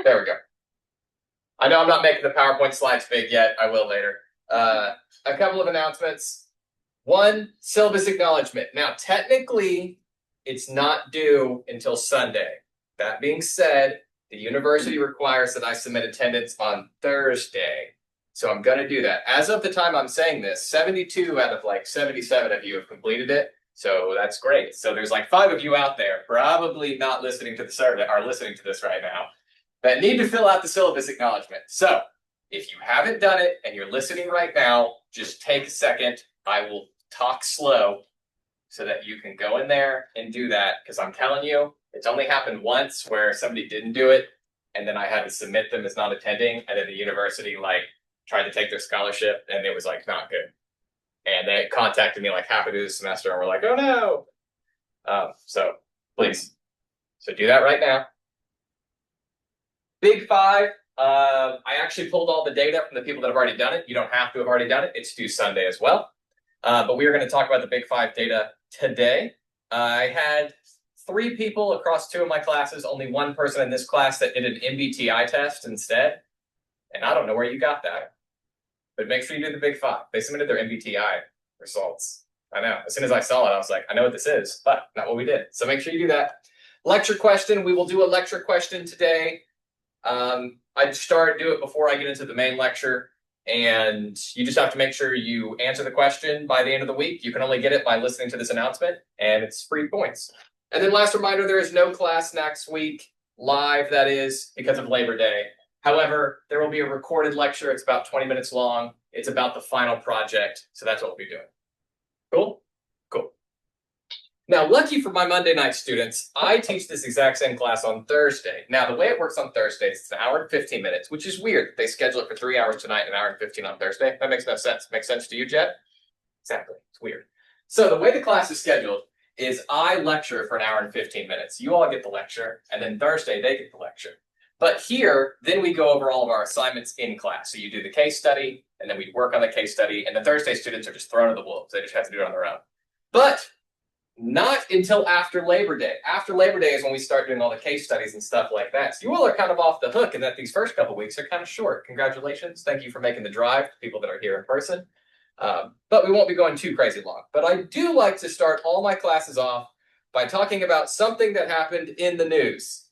There we go. I know I'm not making the PowerPoint slides big yet. I will later. A couple of announcements. One, syllabus acknowledgement. Now, technically, it's not due until Sunday. That being said, the university requires that I submit attendance on Thursday. So I'm going to do that. As of the time I'm saying this, 72 out of like 77 of you have completed it. So that's great. So there's like 5 of you out there probably not listening to the survey, are listening to this right now, that need to fill out the syllabus acknowledgement. So if you haven't done it and you're listening right now, just take a second. I will talk slow so that you can go in there and do that, because I'm telling you, it's only happened once where somebody didn't do it, and then I had to submit them as not attending, and then the university like tried to take their scholarship, and it was like not good. And they contacted me like halfway through the semester, and we're like, oh no. So please, so do that right now. Big Five. I actually pulled all the data from the people that have already done it. You don't have to have already done it. It's due Sunday as well. But we are going to talk about the Big Five data today. I had 3 people across 2 of my classes, only 1 person in this class that did an MBTI test instead. And I don't know where you got that. But make sure you do the Big Five. They submitted their MBTI results. I know. As soon as I saw it, I was like, I know what this is, but not what we did. So make sure you do that. Lecture question. We will do a lecture question today. I'd do it before I get into the main lecture. And you just have to make sure you answer the question by the end of the week. You can only get it by listening to this announcement, and it's free points. And then last reminder, there is no class next week, live, that is, because of Labor Day. However, there will be a recorded lecture. It's about 20 minutes long. It's about the final project, so that's what we'll be doing. Cool? Cool. Now, lucky for my Monday night students, I teach this exact same class on Thursday. Now, the way it works on Thursdays, it's 1 hour and 15 minutes, which is weird. They schedule it for 3 hours tonight, 1 hour and 15 on Thursday. That makes no sense. Makes sense to you, Jet? Exactly. It's weird. So the way the class is scheduled is I lecture for 1 hour and 15 minutes. You all get the lecture, and then Thursday they get the lecture. But here, then we go over all of our assignments in class. So you do the case study, and then we work on the case study, and the Thursday students are just thrown to the wolves. They just have to do it on their own. But not until after Labor Day. After Labor Day is when we start doing all the case studies and stuff like that. So you all are kind of off the hook, and that these first couple weeks are kind of short. Congratulations. Thank you for making the drive to people that are here in person. But we won't be going too crazy long. But I do like to start all my classes off by talking about something that happened in the news.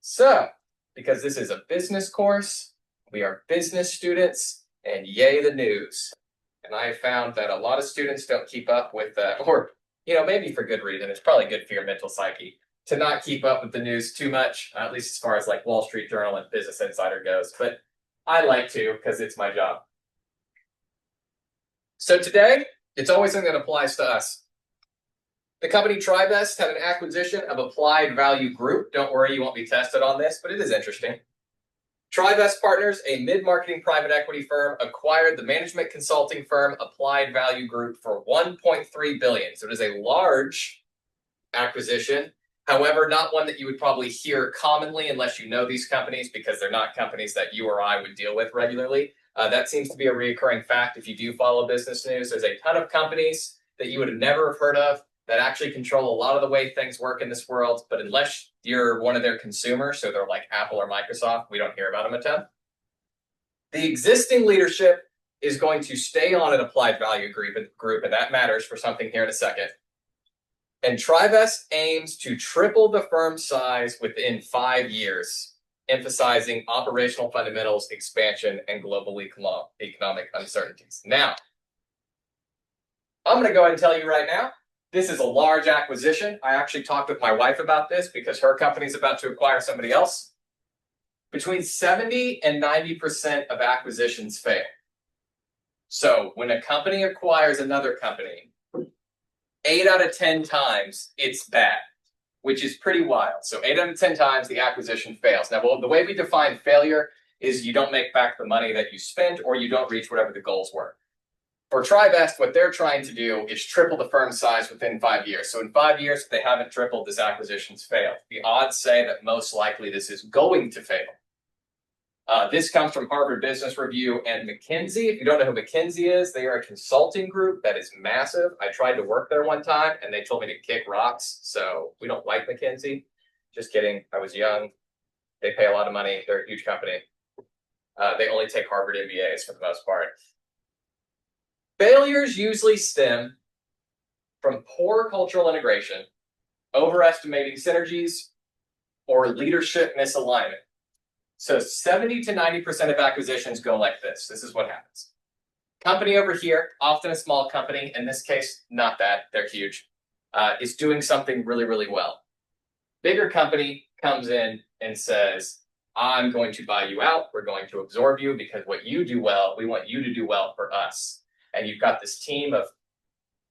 So, because this is a business course, we are business students, and yay the news. And I have found that a lot of students don't keep up with, or maybe for good reason. It's probably good for your mental psyche to not keep up with the news too much, at least as far as like Wall Street Journal and Business Insider goes. But I like to, because it's my job. So today, it's always something that applies to us. The company Trivest had an acquisition of Applied Value Group. Don't worry, you won't be tested on this, but it is interesting. Trivest Partners, a mid-marketing private equity firm, acquired the management consulting firm Applied Value Group for $1.3 billion. So it is a large acquisition. However, not one that you would probably hear commonly unless you know these companies, because they're not companies that you or I would deal with regularly. That seems to be a reoccurring fact if you do follow business news. There's a ton of companies that you would have never have heard of that actually control a lot of the way things work in this world. But unless you're one of their consumers, so they're like Apple or Microsoft, we don't hear about them a ton. The existing leadership is going to stay on an Applied Value Group, and that matters for something here in a second. And Trivest aims to triple the firm's size within 5 years, emphasizing operational fundamentals, expansion, and global economic uncertainties. Now, I'm going to go ahead and tell you right now, this is a large acquisition. I actually talked with my wife about this because her company is about to acquire somebody else. Between 70 and 90% of acquisitions fail. So when a company acquires another company, 8 out of 10 times it's bad, which is pretty wild. So 8 out of 10 times the acquisition fails. Now, the way we define failure is you don't make back the money that you spent, or you don't reach whatever the goals were. For Trivest, what they're trying to do is triple the firm's size within 5 years. So in 5 years, if they haven't tripled, this acquisition's failed. The odds say that most likely this is going to fail. This comes from Harvard Business Review and McKinsey. If you don't know who McKinsey is, they are a consulting group that is massive. I tried to work there one time, and they told me to kick rocks. So we don't like McKinsey. Just kidding. I was young They pay a lot of money. They're a huge company. They only take Harvard MBAs for the most part. Failures usually stem from poor cultural integration, overestimating synergies, or leadership misalignment. So 70 to 90% of acquisitions go like this. This is what happens. Company over here, often a small company, in this case, not that, they're huge, is doing something really, really well. Bigger company comes in and says, I'm going to buy you out. We're going to absorb you because what you do well, we want you to do well for us. And you've got this team of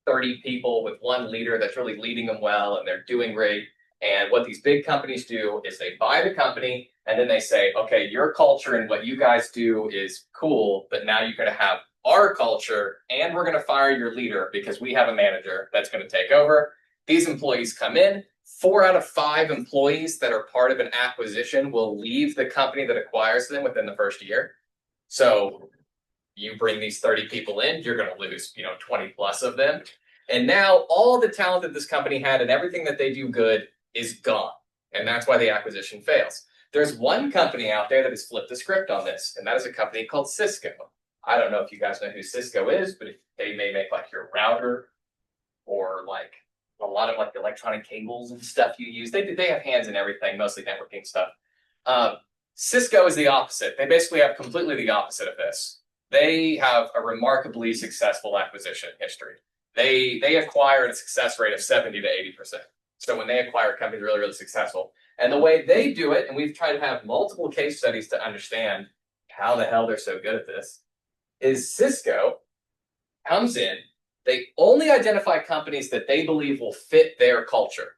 30 people with one leader that's really leading them well, and they're doing great. And what these big companies do is they buy the company and then they say, okay, your culture and what you guys do is cool, but now you're going to have our culture and we're going to fire your leader because we have a manager that's going to take over. These employees come in. 4 out of 5 employees that are part of an acquisition will leave the company that acquires them within the first year. So you bring these 30 people in, you're going to lose, 20 plus of them. And now all the talent that this company had and everything that they do good is gone. And that's why the acquisition fails. There's one company out there that has flipped the script on this, and that is a company called Cisco. I don't know if you guys know who Cisco is, but they may make like your router or like a lot of like the electronic cables and stuff you use. They have hands in everything, mostly networking stuff. Cisco is the opposite. They basically have completely the opposite of this. They have a remarkably successful acquisition history. They acquire at a success rate of 70 to 80%. So when they acquire companies, really, really successful. And the way they do it, and we've tried to have multiple case studies to understand how the hell they're so good at this, is Cisco comes in, they only identify companies that they believe will fit their culture.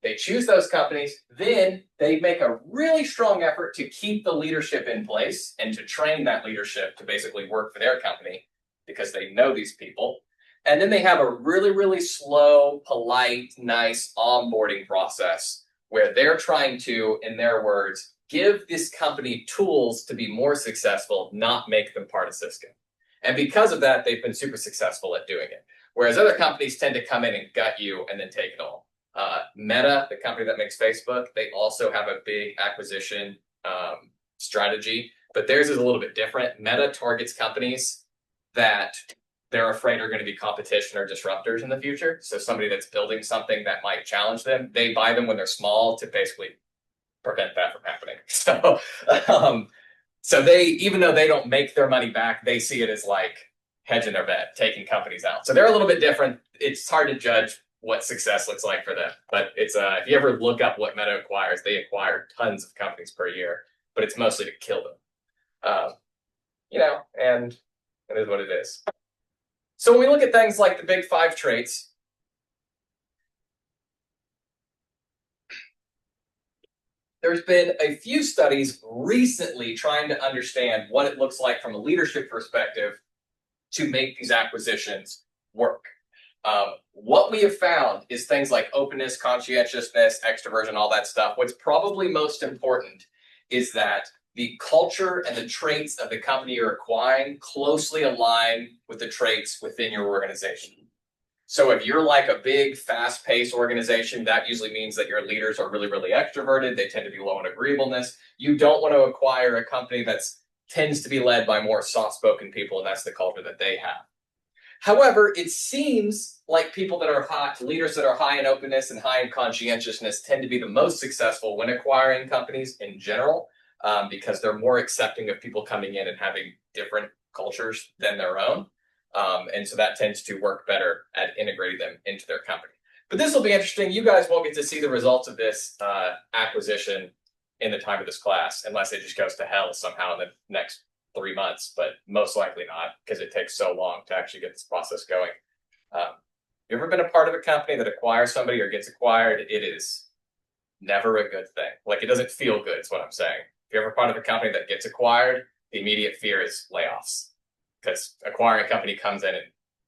They choose those companies, then they make a really strong effort to keep the leadership in place and to train that leadership to basically work for their company because they know these people. And then they have a really, really slow, polite, nice onboarding process where they're trying to, in their words, give this company tools to be more successful, not make them part of Cisco. And because of that, they've been super successful at doing it. Whereas other companies tend to come in and gut you and then take it all. Meta, the company that makes Facebook, they also have a big acquisition strategy, but theirs is a little bit different. Meta targets companies that they're afraid are going to be competition or disruptors in the future. So somebody that's building something that might challenge them, they buy them when they're small to basically prevent that from happening. So they, even though they don't make their money back, they see it as like hedging their bet, taking companies out. So they're a little bit different. It's hard to judge what success looks like for them. But it's if you ever look up what Meta acquires, they acquire tons of companies per year, but it's mostly to kill them. And it is what it is. So when we look at things like the big 5 traits, there's been a few studies recently trying to understand what it looks like from a leadership perspective to make these acquisitions work. What we have found is things like openness, conscientiousness, extroversion, all that stuff. What's probably most important is that the culture and the traits of the company you're acquiring closely align with the traits within your organization. So if you're like a big, fast-paced organization, that usually means that your leaders are really, really extroverted. They tend to be low in agreeableness. You don't want to acquire a company that tends to be led by more soft-spoken people, and that's the culture that they have. However, it seems like people that are leaders that are high in openness and high in conscientiousness tend to be the most successful when acquiring companies in general, because they're more accepting of people coming in and having different cultures than their own. And so that tends to work better at integrating them into their company. But this will be interesting. You guys won't get to see the results of this acquisition in the time of this class, unless it just goes to hell somehow in the next 3 months, but most likely not, because it takes so long to actually get this process going. You ever been a part of a company that acquires somebody or gets acquired? It is never a good thing. Like, it doesn't feel good, is what I'm saying. If you're ever part of a company that gets acquired, the immediate fear is layoffs, because acquiring a company comes in and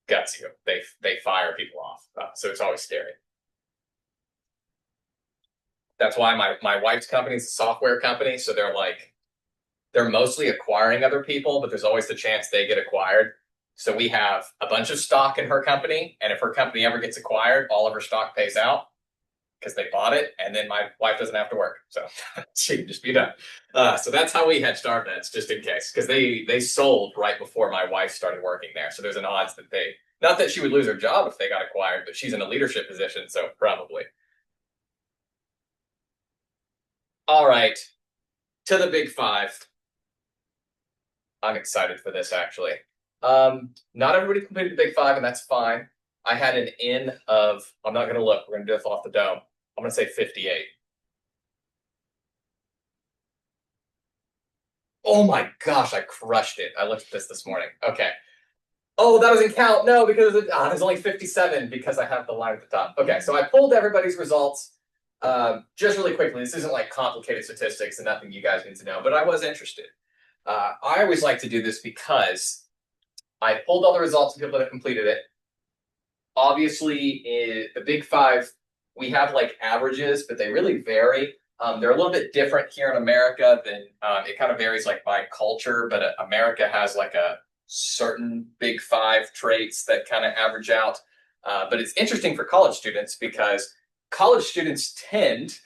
guts you. They fire people off. So it's always scary. That's why my wife's company is a software company. So they're mostly acquiring other people, but there's always the chance they get acquired. So we have a bunch of stock in her company. And if her company ever gets acquired, all of her stock pays out. because they bought it, and then my wife doesn't have to work, so she can just be done. So that's how we hedged our bets, just in case, because they sold right before my wife started working there. So there's an odds that they, not that she would lose her job if they got acquired, but she's in a leadership position, so probably. All right, to the big five. I'm excited for this, actually. Not everybody completed the big five, and that's fine. I had an in of, I'm not going to look, we're going to do this off the dome. I'm going to say 58. Oh my gosh, I crushed it. I looked at this morning. Okay. Oh, that doesn't count. No, because there's only 57 because I have the line at the top. Okay, so I pulled everybody's results just really quickly. This isn't like complicated statistics and nothing you guys need to know, but I was interested. I always like to do this because I pulled all the results of people that have completed it. Obviously, in the big five, we have like averages, but they really vary. They're a little bit different here in America than it kind of varies like by culture, but America has like a certain big five traits that kind of average out. But it's interesting for college students because college students tend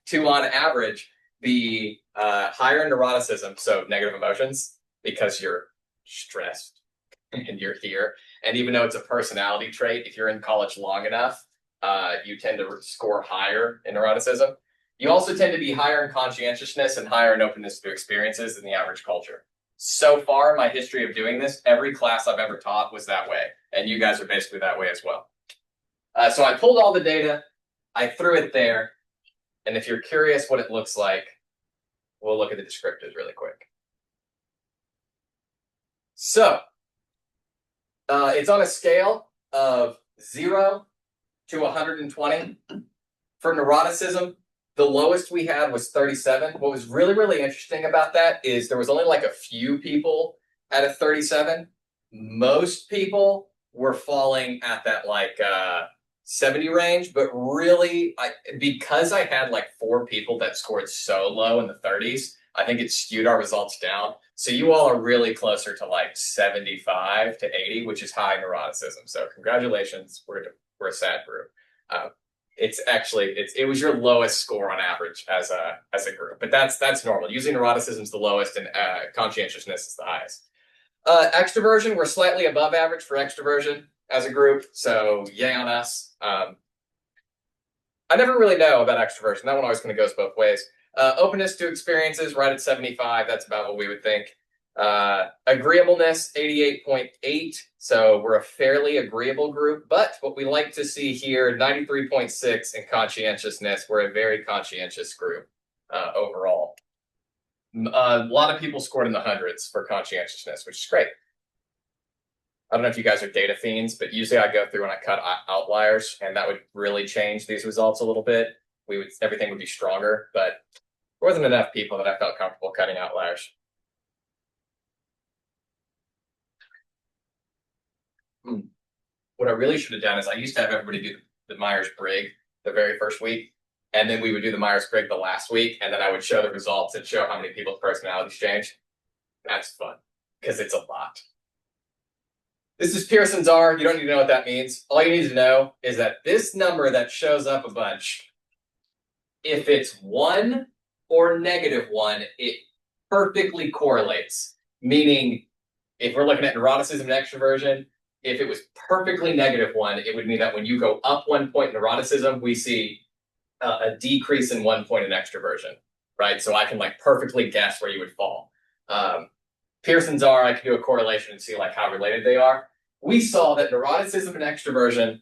to, on average, be higher in neuroticism, so negative emotions, because you're stressed and you're here. And even though it's a personality trait, if you're in college long enough, you tend to score higher in neuroticism. You also tend to be higher in conscientiousness and higher in openness to experiences than the average culture. So far in my history of doing this, every class I've ever taught was that way. And you guys are basically that way as well. So I pulled all the data, I threw it there. And if you're curious what it looks like, we'll look at the descriptors really quick. So it's on a scale of 0 to 120. For neuroticism, the lowest we had was 37. What was really, really interesting about that is there was only like a few people at a 37. Most people were falling at that like 70 range, but really, because I had like 4 people that scored so low in the 30s, I think it skewed our results down. So you all are really closer to like 75 to 80, which is high neuroticism. So congratulations, we're a sad group. It's actually it was your lowest score on average as a group, but that's normal. Usually neuroticism is the lowest and conscientiousness is the highest. Extroversion, we're slightly above average for extroversion as a group, so yay on us. I never really know about extroversion. That one always kind of goes both ways. Openness to experiences, right at 75. That's about what we would think. Agreeableness, 88.8. So we're a fairly agreeable group. But what we like to see here, 93.6 in conscientiousness. We're a very conscientious group overall. A lot of people scored in the hundreds for conscientiousness, which is great. I don't know if you guys are data fiends, but usually I go through and I cut outliers, and that would really change these results a little bit. Everything would be stronger, but there wasn't enough people that I felt comfortable cutting outliers. What I really should have done is I used to have everybody do the Myers-Briggs the very first week, and then we would do the Myers-Briggs the last week, and then I would show the results and show how many people's personalities changed. That's fun, because it's a lot. This is Pearson's R. You don't need to know what that means. All you need to know is that this number that shows up a bunch, if it's 1 or -1, it perfectly correlates. Meaning, if we're looking at neuroticism and extroversion, if it was perfectly -1, it would mean that when you go up 1 point in neuroticism, we see a decrease in 1 point in extroversion, right? So I can like perfectly guess where you would fall. Pearson's R, I can do a correlation and see like how related they are. We saw that neuroticism and extroversion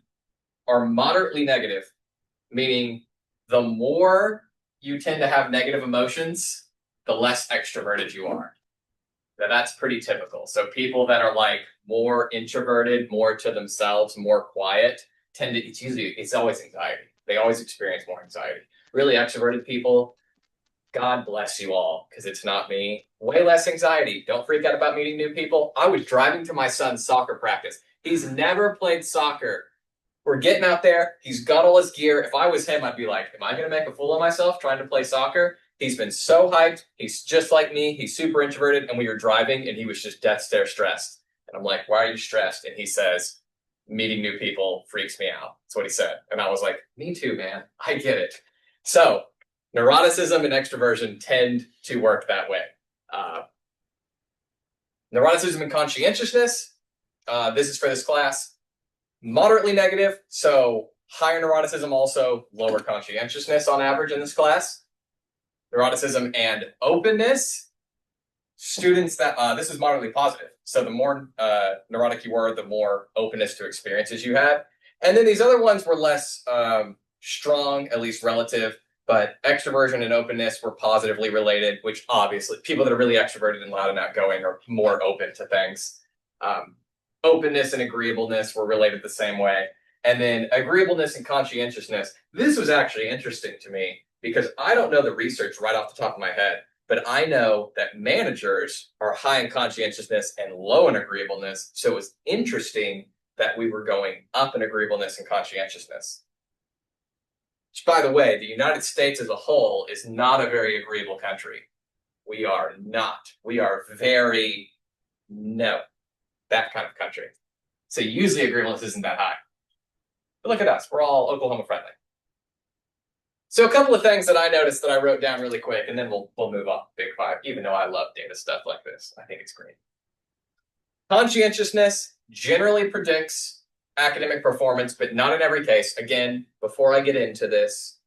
are moderately negative, meaning the more you tend to have negative emotions, the less extroverted you are. Now, that's pretty typical. So people that are like more introverted, more to themselves, more quiet, it's always anxiety. They always experience more anxiety. Really extroverted people, God bless you all, because it's not me. Way less anxiety. Don't freak out about meeting new people. I was driving to my son's soccer practice. He's never played soccer. We're getting out there. He's got all his gear. If I was him, I'd be like, am I going to make a fool of myself trying to play soccer? He's been so hyped. He's just like me. He's super introverted. And we were driving, and he was just death stare stressed. And I'm like, why are you stressed? And he says, meeting new people freaks me out. That's what he said. And I was like, me too, man. I get it. So neuroticism and extroversion tend to work that way. Neuroticism and conscientiousness, this is for this class, moderately negative. So higher neuroticism, also lower conscientiousness on average in this class. Neuroticism and openness, students that, this is moderately positive. So the more neurotic you were, the more openness to experiences you had. And then these other ones were less strong, at least relative, but extroversion and openness were positively related, which obviously people that are really extroverted and loud and outgoing are more open to things. Openness and agreeableness were related the same way. And then agreeableness and conscientiousness. This was actually interesting to me because I don't know the research right off the top of my head, but I know that managers are high in conscientiousness and low in agreeableness. So it was interesting that we were going up in agreeableness and conscientiousness. Which, by the way, the United States as a whole is not a very agreeable country. We are not. We are very, no, that kind of country. So usually agreeableness isn't that high. But look at us. We're all Oklahoma friendly. So a couple of things that I noticed that I wrote down really quick, and then we'll move on. Big five, even though I love data stuff like this. I think it's great. Conscientiousness generally predicts academic performance, but not in every case. Again, before I get into this,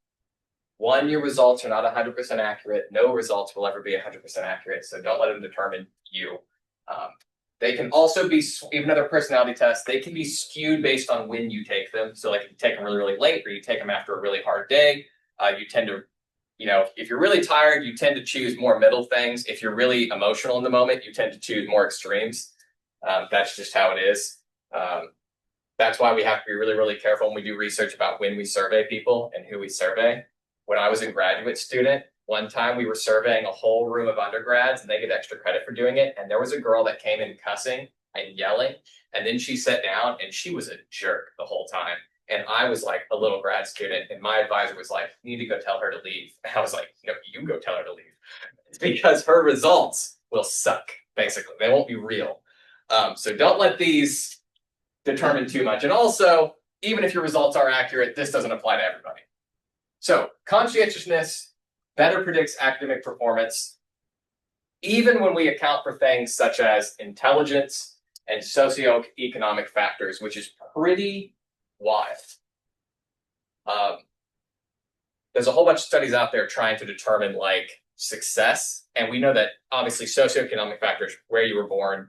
one, your results are not 100% accurate. No results will ever be 100% accurate, so don't let them determine you. They can also be, even though they're personality tests, they can be skewed based on when you take them. So like if you take them really, really late or you take them after a really hard day, you tend to, if you're really tired, you tend to choose more middle things. If you're really emotional in the moment, you tend to choose more extremes. That's just how it is. That's why we have to be really, really careful when we do research about when we survey people and who we survey. When I was a graduate student, one time we were surveying a whole room of undergrads and they get extra credit for doing it. And there was a girl that came in cussing and yelling. And then she sat down and she was a jerk the whole time. And I was like a little grad student and my advisor was like, you need to go tell her to leave. And I was like, no, you go tell her to leave. It's because her results will suck, basically. They won't be real. So don't let these determine too much. And also, even if your results are accurate, this doesn't apply to everybody. So conscientiousness better predicts academic performance, even when we account for things such as intelligence and socioeconomic factors, which is pretty wild. There's a whole bunch of studies out there trying to determine like success. And we know that obviously socioeconomic factors, where you were born,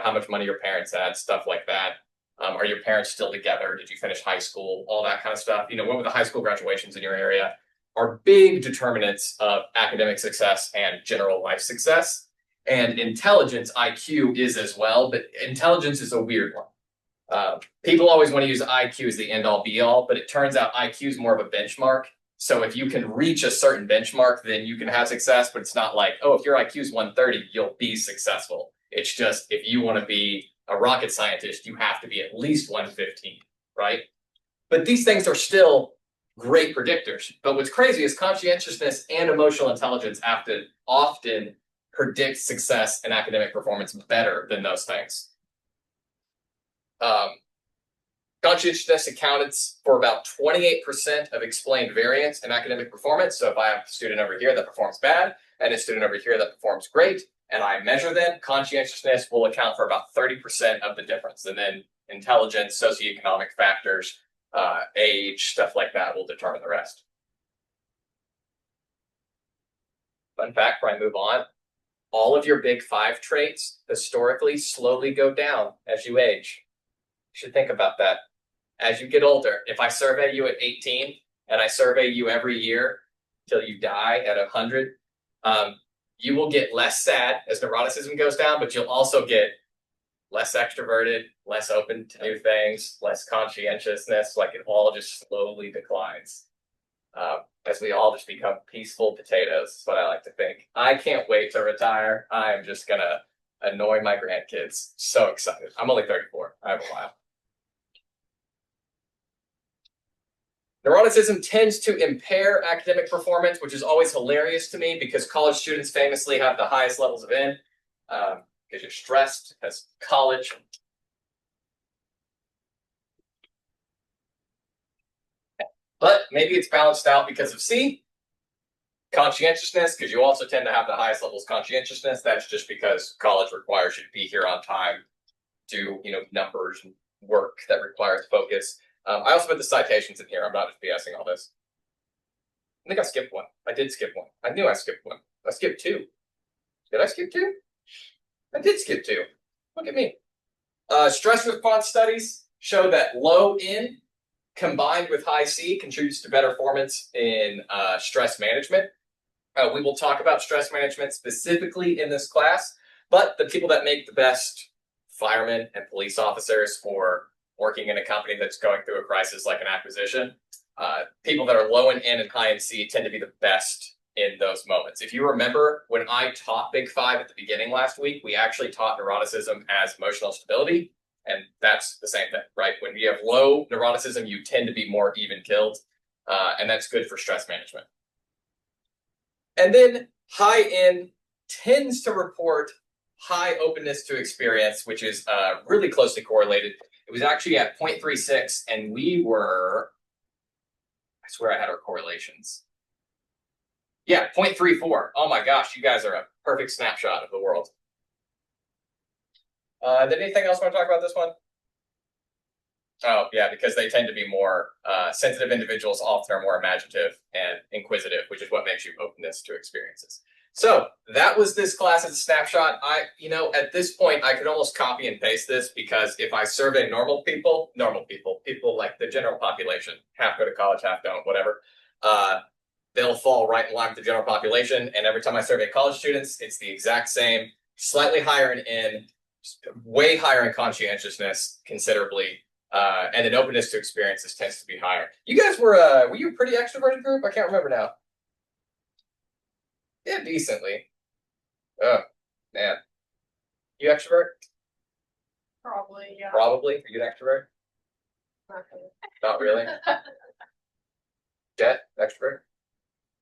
how much money your parents had, stuff like that. Are your parents still together? Did you finish high school? All that kind of stuff. What were the high school graduations in your area? Are big determinants of academic success and general life success. And intelligence, IQ, is as well, but intelligence is a weird one. People always want to use IQ as the end-all be-all, but it turns out IQ is more of a benchmark. So if you can reach a certain benchmark, then you can have success, but it's not like, oh, if your IQ is 130, you'll be successful. It's just if you want to be a rocket scientist, you have to be at least 115, right? But these things are still great predictors. But what's crazy is conscientiousness and emotional intelligence often predict success and academic performance better than those things. Conscientiousness accounted for about 28% of explained variance in academic performance. So if I have a student over here that performs bad and a student over here that performs great, and I measure them, conscientiousness will account for about 30% of the difference. And then intelligence, socioeconomic factors, age, stuff like that will determine the rest. Fun fact before I move on, all of your big five traits historically slowly go down as you age. You should think about that. As you get older, if I survey you at 18 and I survey you every year till you die at 100, you will get less sad as neuroticism goes down, but you'll also get less extroverted, less open to new things, less conscientiousness. Like it all just slowly declines as we all just become peaceful potatoes. Is what I like to think. I can't wait to retire. I'm just going to annoy my grandkids. So excited. I'm only 34. I have a while. Neuroticism tends to impair academic performance, which is always hilarious to me because college students famously have the highest levels of N because you're stressed as college. But maybe it's balanced out because of C, conscientiousness, because you also tend to have the highest levels of conscientiousness. That's just because college requires you to be here on time, do numbers and work that requires focus. I also put the citations in here. I'm not just BSing all this. I think I skipped one. I did skip one. I knew I skipped one. I skipped two. Did I skip two? I did skip two. Look at me. Stress response studies show that low N combined with high C contributes to better performance in stress management. We will talk about stress management specifically in this class, but the people that make the best firemen and police officers for working in a company that's going through a crisis like an acquisition, people that are low in N and high in C tend to be the best in those moments. If you remember, when I taught Big Five at the beginning last week, we actually taught neuroticism as emotional stability, and that's the same thing, right? When you have low neuroticism, you tend to be more even-keeled, and that's good for stress management. And then high N tends to report high openness to experience, which is really closely correlated. It was actually at 0.36, and we were, I swear I had our correlations. Yeah, 0.34. Oh my gosh, you guys are a perfect snapshot of the world. Did anything else want to talk about this one? Oh, yeah, because they tend to be more sensitive individuals, often are more imaginative and inquisitive, which is what makes you openness to experiences. So that was this class as a snapshot. At this point, I could almost copy and paste this, because if I survey normal people like the general population, half go to college, half don't, whatever, they'll fall right in line with the general population. And every time I survey college students, it's the exact same, slightly higher in N, way higher in conscientiousness, considerably. And then openness to experiences tends to be higher. You guys were you a pretty extroverted group? I can't remember now. Yeah, decently. Oh, man. You extrovert? Probably, yeah. Probably. Are you an extrovert? Not really. Jet, extrovert?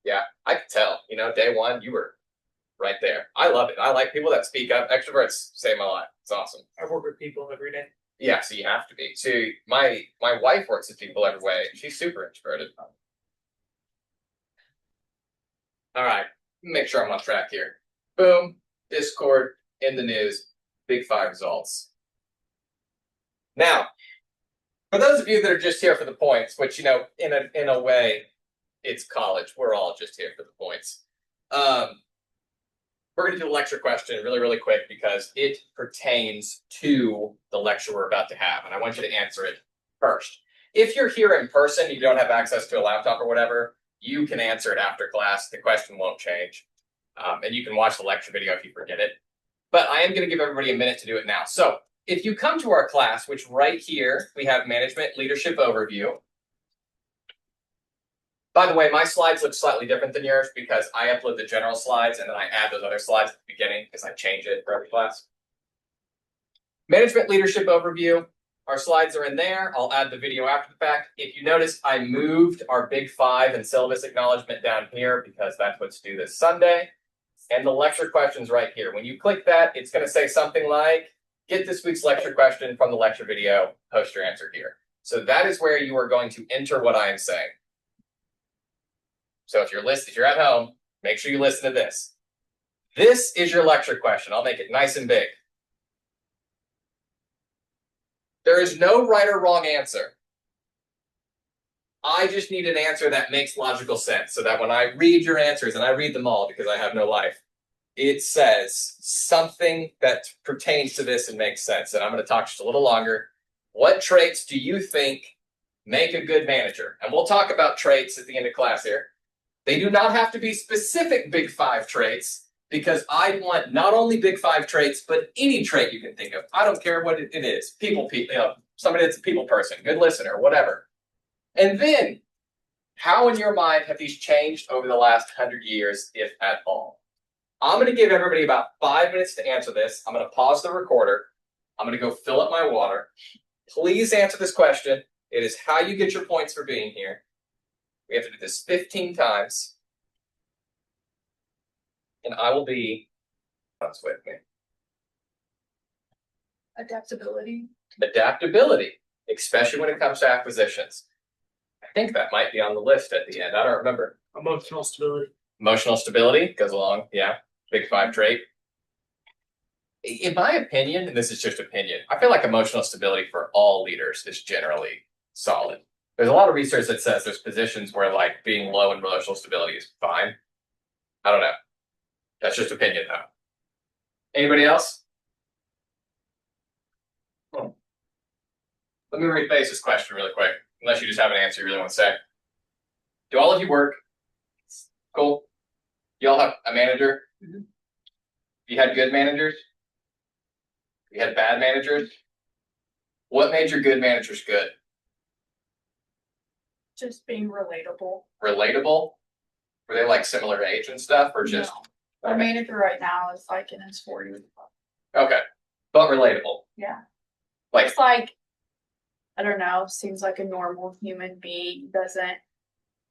Yeah, I could tell. Day one, you were right there. I love it. I like people that speak up. Extroverts save my life. It's awesome. I work with people every day. Yeah, so you have to be. So my wife works with people every way. She's super introverted. All right, make sure I'm on track here. Boom, Discord, in the news, Big Five results. Now, for those of you that are just here for the points, which, in a way, it's college. We're all just here for the points. We're going to do a lecture question really, really quick, because it pertains to the lecture we're about to have, and I want you to answer it first. If you're here in person, you don't have access to a laptop or whatever, you can answer it after class. The question won't change, and you can watch the lecture video if you forget it. But I am going to give everybody a minute to do it now. So if you come to our class, which right here, we have Management Leadership Overview. By the way, my slides look slightly different than yours, because I upload the general slides and then I add those other slides at the beginning, because I change it for every class. Management Leadership Overview. Our slides are in there. I'll add the video after the fact. If you notice, I moved our Big Five and syllabus acknowledgement down here, because that's what's due this Sunday. And the lecture question's right here. When you click that, it's going to say something like, get this week's lecture question from the lecture video, post your answer here. So that is where you are going to enter what I am saying. So if you're at home, make sure you listen to this. This is your lecture question. I'll make it nice and big. There is no right or wrong answer. I just need an answer that makes logical sense, so that when I read your answers, and I read them all because I have no life, it says something that pertains to this and makes sense. And I'm going to talk just a little longer. What traits do you think make a good manager? And we'll talk about traits at the end of class here. They do not have to be specific Big Five traits, because I want not only Big Five traits, but any trait you can think of. I don't care what it is. Somebody that's a people person, good listener, whatever. And then, how in your mind have these changed over the last 100 years, if at all? I'm going to give everybody about 5 minutes to answer this. I'm going to pause the recorder. I'm going to go fill up my water. Please answer this question. It is how you get your points for being here. We have to do this 15 times. And I will be, what's with me? Adaptability. Adaptability, especially when it comes to acquisitions. think that might be on the list at the end. I don't remember. Emotional stability. Emotional stability goes along. Yeah. Big five trait. In my opinion, and this is just opinion, I feel like emotional stability for all leaders is generally solid. There's a lot of research that says there's positions where like being low in emotional stability is fine. I don't know. That's just opinion though. Anybody else? Let me rephrase this question really quick, unless you just have an answer you really want to say. Do all of you work? Cool. You all have a manager? Mhm. You had good managers? You had bad managers? What made your good managers good? Just being relatable. Relatable? Were they like similar age and stuff, or just No. Our manager right now is like in his 40s. okay, but relatable? Yeah. Like It's like, I don't know, seems like a normal human being, doesn't,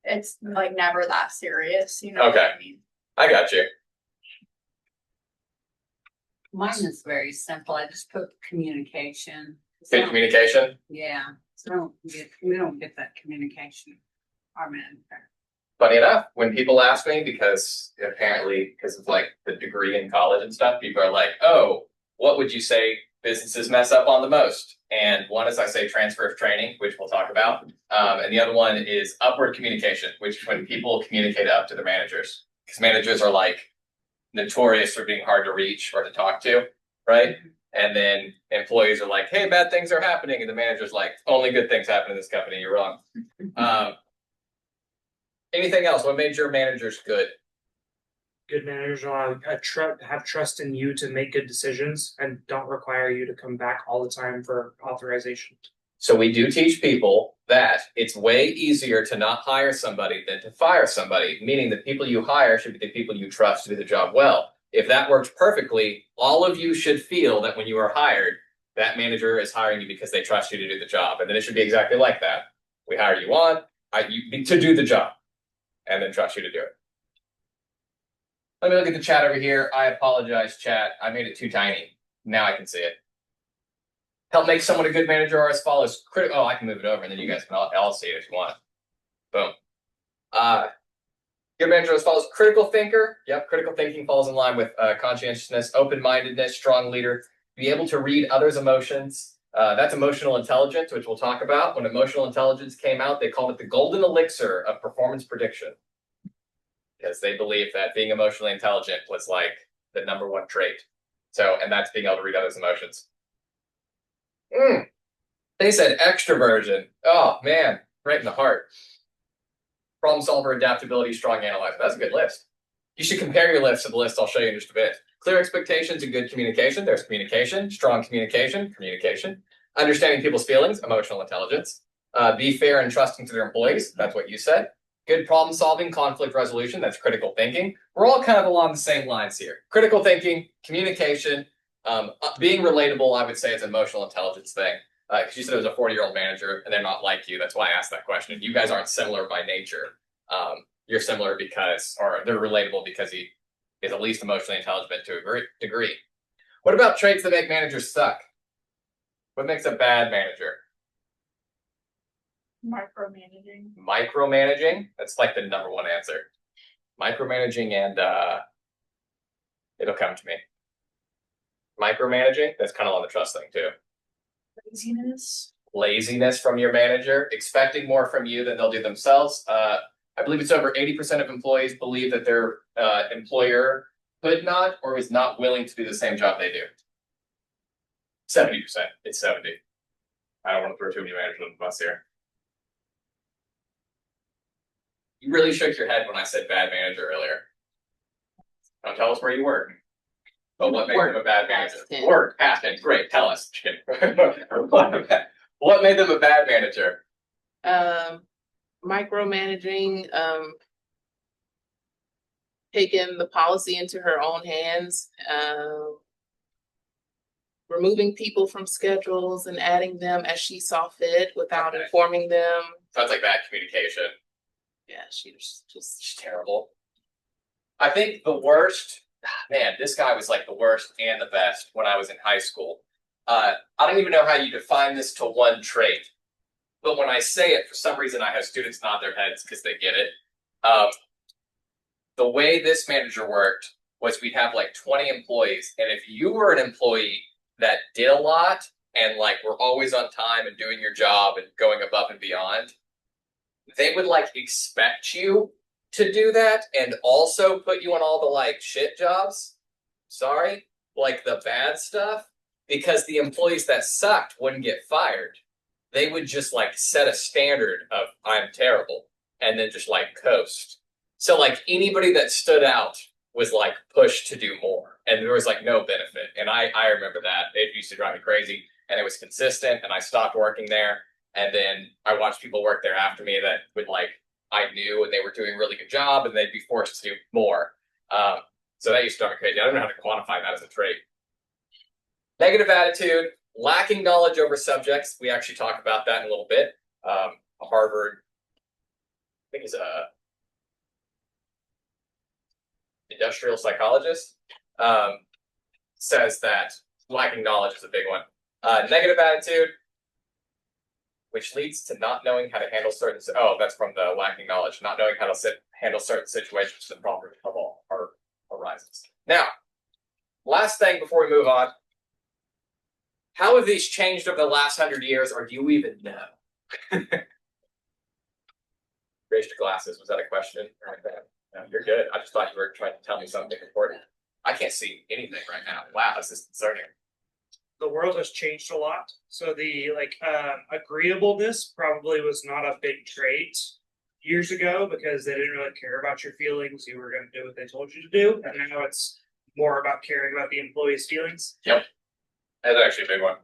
it's like never that serious, you know what Okay. I mean? I got you. Mine is very simple. I just put communication. Good communication. Yeah, so we don't get that communication. Our manager. Funny enough, when people ask me, because apparently because of like the degree in college and stuff, people are like, "Oh, what would you say businesses mess up on the most?" And one is I say transfer of training, which we'll talk about, and the other one is upward communication, which is when people communicate up to their managers, because managers are like notorious for being hard to reach or to talk to, right? And then employees are like, "Hey, bad things are happening," and the manager's like, "Only good things happen in this company. You're wrong." Anything else? What made your managers good? Good managers are have trust in you to make good decisions and don't require you to come back all the time for authorization. So we do teach people that it's way easier to not hire somebody than to fire somebody, meaning the people you hire should be the people you trust to do the job well. If that works perfectly, all of you should feel that when you are hired, that manager is hiring you because they trust you to do the job. And then it should be exactly like that. We hire you on to do the job and then trust you to do it. Let me look at the chat over here. I apologize, chat. I made it too tiny. Now I can see it. Help make someone a good manager are as follows. Oh, I can move it over and then you guys can all see it if you want. Boom. Good manager as follows. Critical thinker. Yep, critical thinking falls in line with conscientiousness, open-mindedness, strong leader. Be able to read others' emotions. That's emotional intelligence, which we'll talk about. When emotional intelligence came out, they called it the golden elixir of performance prediction, because they believed that being emotionally intelligent was like the number one trait. So, and that's being able to read others' emotions. They said extroversion. Oh man, right in the heart. Problem solver, adaptability, strong analyzer. That's a good list. You should compare your list to the list I'll show you in just a bit. Clear expectations and good communication. There's communication, strong communication, communication. Understanding people's feelings, emotional intelligence. Be fair and trusting to their employees. That's what you said. Good problem solving, conflict resolution. That's critical thinking. We're all kind of along the same lines here. Critical thinking, communication, being relatable, I would say, is an emotional intelligence thing. Because you said it was a 40-year-old manager and they're not like you. That's why I asked that question. You guys aren't similar by nature. You're similar because, or they're relatable because he is at least emotionally intelligent to a degree. What about traits that make managers suck? What makes a bad manager? Micromanaging. Micromanaging. That's like the number one answer. Micromanaging and it'll come to me. Micromanaging. That's kind of on the trust thing too. Laziness. Laziness from your manager, expecting more from you than they'll do themselves. I believe it's over 80% of employees believe that their employer could not or is not willing to do the same job they do. 70%. It's 70. I don't want to throw too many managers on the bus here. You really shook your head when I said bad manager earlier. Don't tell us where you work. But what makes them a bad manager? Work, past tense, great, tell us. What made them a bad manager? Micromanaging, taking the policy into her own hands, removing people from schedules and adding them as she saw fit without informing them. Sounds like bad communication. Yeah, she was just She's terrible. I think the worst, man, this guy was like the worst and the best when I was in high school. I don't even know how you define this to one trait. but when I say it, for some reason, I have students nod their heads because they get it. Um, the way this manager worked was we'd have like 20 employees, and if you were an employee that did a lot and like were always on time and doing your job and going above and beyond, they would like expect you to do that and also put you on all the like shit jobs. Sorry, like the bad stuff, because the employees that sucked wouldn't get fired. They would just like set a standard of I'm terrible and then just like coast. So like anybody that stood out was like pushed to do more, and there was like no benefit. And I remember that. It used to drive me crazy, and it was consistent, and I stopped working there. And then I watched people work there after me that would like I knew and they were doing a really good job, and they'd be forced to do more. So that used to drive me crazy. I don't know how to quantify that as a trait. Negative attitude, lacking knowledge over subjects. We actually talk about that in a little bit. Harvard, I think he's a industrial psychologist, says that lacking knowledge is a big one. Negative attitude, which leads to not knowing how to handle certain. Oh, that's from the lacking knowledge, not knowing how to handle certain situations. The problem of all arises. Now, last thing before we move on. How have these changed over the last 100 years, or do you even know? Raise your glasses. Was that a question? No, you're good. I just thought you were trying to tell me something important. I can't see anything right now. Wow, this is concerning. The world has changed a lot. So the agreeableness probably was not a big trait years ago because they didn't really care about your feelings. You were going to do what they told you to do. And now it's more about caring about the employee's feelings. Yep. That's actually a big one.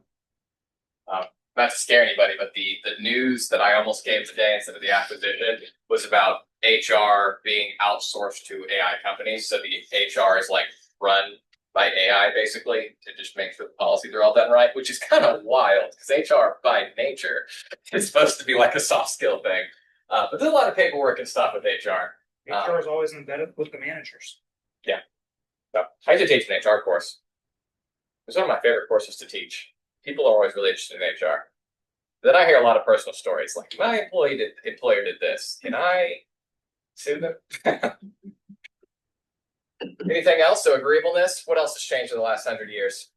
Not to scare anybody, but the news that I almost gave today instead of the acquisition was about HR being outsourced to AI companies. So the HR is like run by AI basically to just make sure the policies are all done right, which is kind of wild because HR by nature is supposed to be like a soft skill thing. But there's a lot of paperwork and stuff with HR. HR is always embedded with the managers. Yeah. So I used to teach an HR course. It's one of my favorite courses to teach. People are always really interested in HR. Then I hear a lot of personal stories, like my employer did this. Can I sue them? Anything else? So agreeableness. What else has changed in the last 100 years?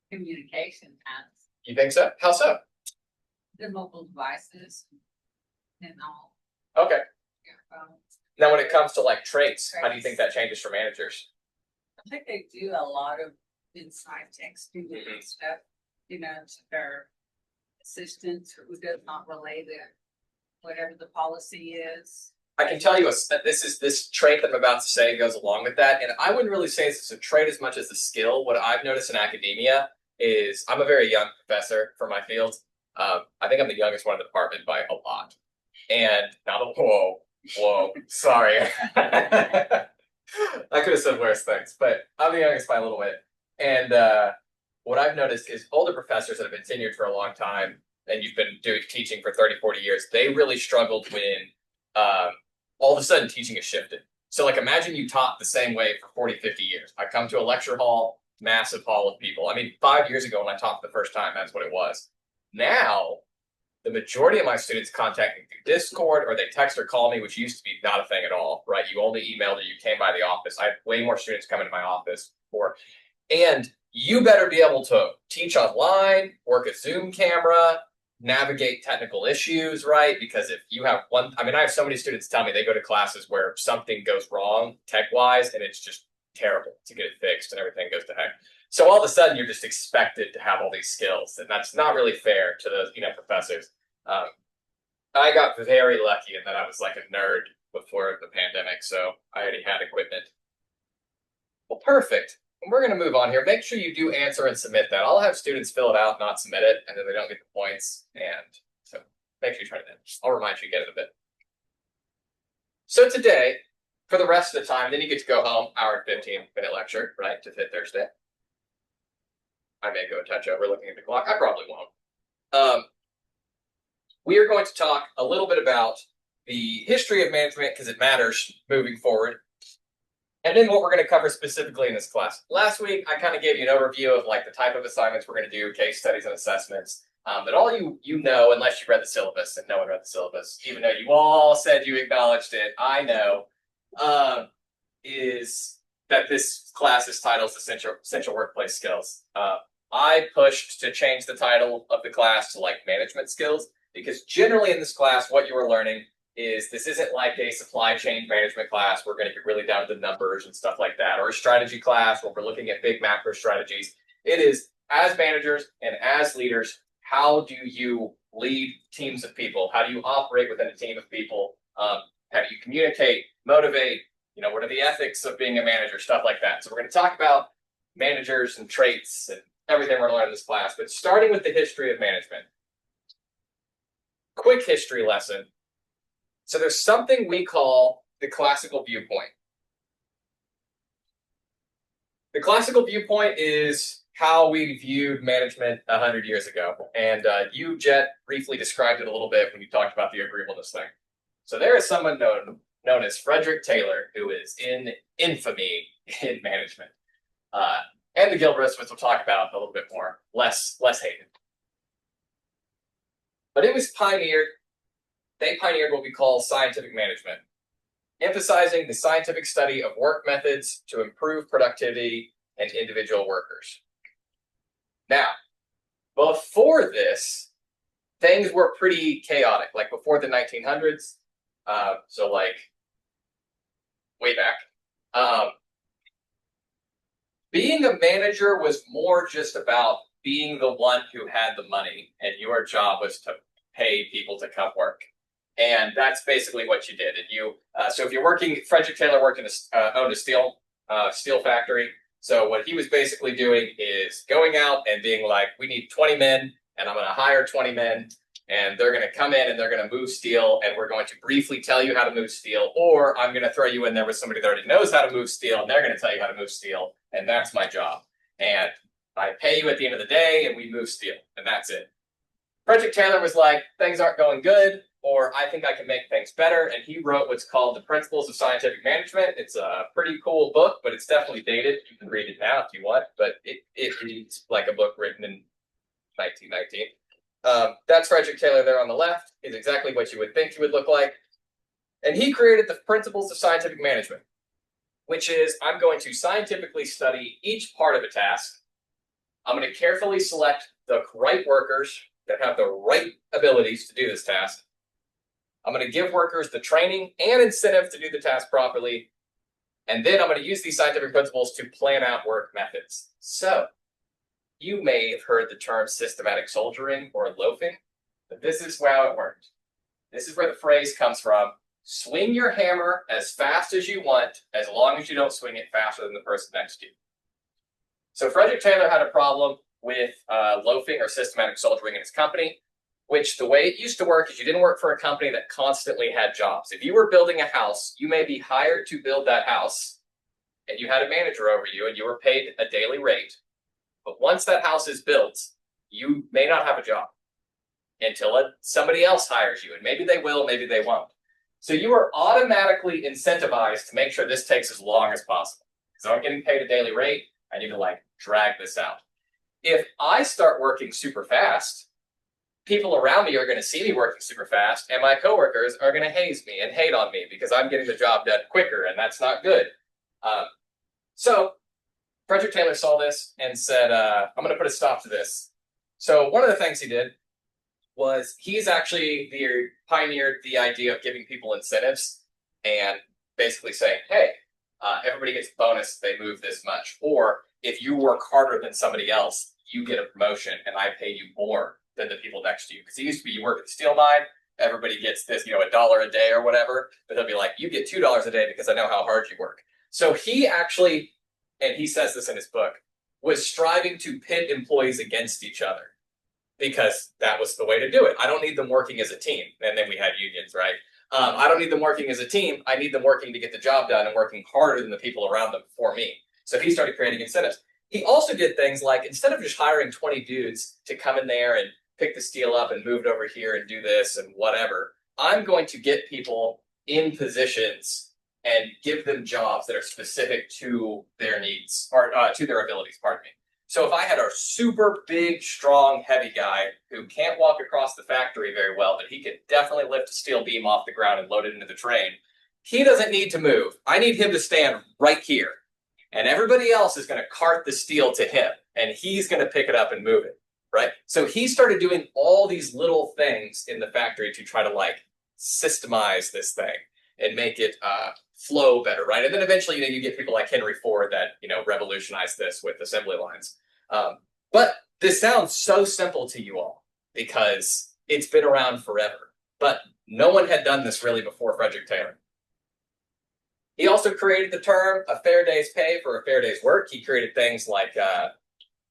Communication has You think so? How so? the mobile devices and all. Okay. Yeah, Now, when it comes to like traits, how do you think that changes for managers? I think they do a lot of inside texting Mhm. and stuff, to their assistants who does not relay whatever the policy is. I can tell you this trait that I'm about to say goes along with that, and I wouldn't really say it's a trait as much as a skill. What I've noticed in academia is I'm a very young professor for my field. I think I'm the youngest one in the department by a lot, and whoa, sorry. I could have said worse things, but I'm the youngest by a little bit. And what I've noticed is older professors that have been tenured for a long time, and you've been teaching for 30, 40 years, they really struggled when all of a sudden teaching has shifted. So like imagine you taught the same way for 40, 50 years. I come to a lecture hall, massive hall of people. I mean, 5 years ago when I taught the first time, that's what it was. Now, the majority of my students contact me through Discord or they text or call me, which used to be not a thing at all, right? You only emailed or you came by the office. I had way more students come into my office before. And you better be able to teach online, work a Zoom camera, navigate technical issues, right? Because if you have I have so many students tell me they go to classes where something goes wrong tech-wise and it's just terrible to get it fixed and everything goes to heck. So all of a sudden you're just expected to have all these skills, and that's not really fair to those, professors. I got very lucky in that I was like a nerd before the pandemic, so I already had equipment. Well, perfect. We're going to move on here. Make sure you do answer and submit that. I'll have students fill it out, not submit it, and then they don't get the points. And so make sure you turn it in. I'll remind you, get it a bit. So today, for the rest of the time, then you get to go home, hour and 15-minute lecture, right, to Fit Thursday. I may go a touch over looking at the clock. I probably won't. We are going to talk a little bit about the history of management because it matters moving forward. And then what we're going to cover specifically in this class. Last week, I kind of gave you an overview of like the type of assignments we're going to do, case studies and assessments. But all you know, unless you read the syllabus, and no one read the syllabus, even though you all said you acknowledged it, I know, is that this class is titled Essential Workplace Skills. I pushed to change the title of the class to like management skills, because generally in this class, what you are learning is this isn't like a supply chain management class. We're going to get really down to the numbers and stuff like that, or a strategy class where we're looking at big macro strategies. It is, as managers and as leaders, how do you lead teams of people? How do you operate within a team of people? How do you communicate, motivate? What are the ethics of being a manager? Stuff like that. So we're going to talk about managers and traits and everything we're going to learn in this class, but starting with the history of management. Quick history lesson. So there's something we call the classical viewpoint. The classical viewpoint is how we viewed management 100 years ago. And you, Jet, briefly described it a little bit when you talked about the agreeableness thing. So there is someone known as Frederick Taylor, who is in infamy in management. And the Gilbrists, which we'll talk about a little bit more, less hated. But it was they pioneered what we call scientific management, emphasizing the scientific study of work methods to improve productivity and individual workers. Now, before this, things were pretty chaotic, like before the 1900s, so like way back. Being a manager was more just about being the one who had the money, and your job was to pay people to come work. And that's basically what you did. And so if you're working, Frederick Taylor owned a steel factory. So what he was basically doing is going out and being like, we need 20 men, and I'm going to hire 20 men, and they're going to come in and they're going to move steel, and we're going to briefly tell you how to move steel, or I'm going to throw you in there with somebody that already knows how to move steel, and they're going to tell you how to move steel, and that's my job. And I pay you at the end of the day, and we move steel, and that's it. Frederick Taylor was like, things aren't going good, or I think I can make things better, and he wrote what's called The Principles of Scientific Management. It's a pretty cool book, but it's definitely dated. You can read it now if you want, but it reads like a book written in 1919. That's Frederick Taylor there on the left. Is exactly what you would think he would look like. And he created the Principles of Scientific Management, which is, I'm going to scientifically study each part of a task. I'm going to carefully select the right workers that have the right abilities to do this task. I'm going to give workers the training and incentive to do the task properly. And then I'm going to use these scientific principles to plan out work methods. So you may have heard the term systematic soldiering or loafing, but this is how it worked. This is where the phrase comes from. Swing your hammer as fast as you want, as long as you don't swing it faster than the person next to you. So Frederick Taylor had a problem with loafing or systematic soldiering in his company, which the way it used to work is you didn't work for a company that constantly had jobs. If you were building a house, you may be hired to build that house, and you had a manager over you, and you were paid a daily rate. But once that house is built, you may not have a job until somebody else hires you, and maybe they will, maybe they won't. So you are automatically incentivized to make sure this takes as long as possible. Because I'm getting paid a daily rate, I need to drag this out. If I start working super fast, people around me are going to see me working super fast, and my coworkers are going to haze me and hate on me because I'm getting the job done quicker, and that's not good. So Frederick Taylor saw this and said, I'm going to put a stop to this. So one of the things he did was he's actually pioneered the idea of giving people incentives and basically saying, hey, everybody gets a bonus if they move this much. Or if you work harder than somebody else, you get a promotion and I pay you more than the people next to you. Because it used to be you work at the steel mine, everybody gets this, $1 a day or whatever. But they'll be like, you get $2 a day because I know how hard you work. So he actually, and he says this in his book, was striving to pit employees against each other because that was the way to do it. I don't need them working as a team. And then we had unions, right? I don't need them working as a team. I need them working to get the job done and working harder than the people around them for me. So he started creating incentives. He also did things like, instead of just hiring 20 dudes to come in there and pick the steel up and move it over here and do this and whatever, I'm going to get people in positions and give them jobs that are specific to their needs or to their abilities, pardon me. So if I had a super big, strong, heavy guy who can't walk across the factory very well, but he could definitely lift a steel beam off the ground and load it into the train, he doesn't need to move. I need him to stand right here. And everybody else is going to cart the steel to him, and he's going to pick it up and move it, right? So he started doing all these little things in the factory to try to like systemize this thing and make it flow better, right? And then eventually, you get people like Henry Ford that, revolutionized this with assembly lines. But this sounds so simple to you all because it's been around forever. But no one had done this really before Frederick Taylor. He also created the term a fair day's pay for a fair day's work. He created things like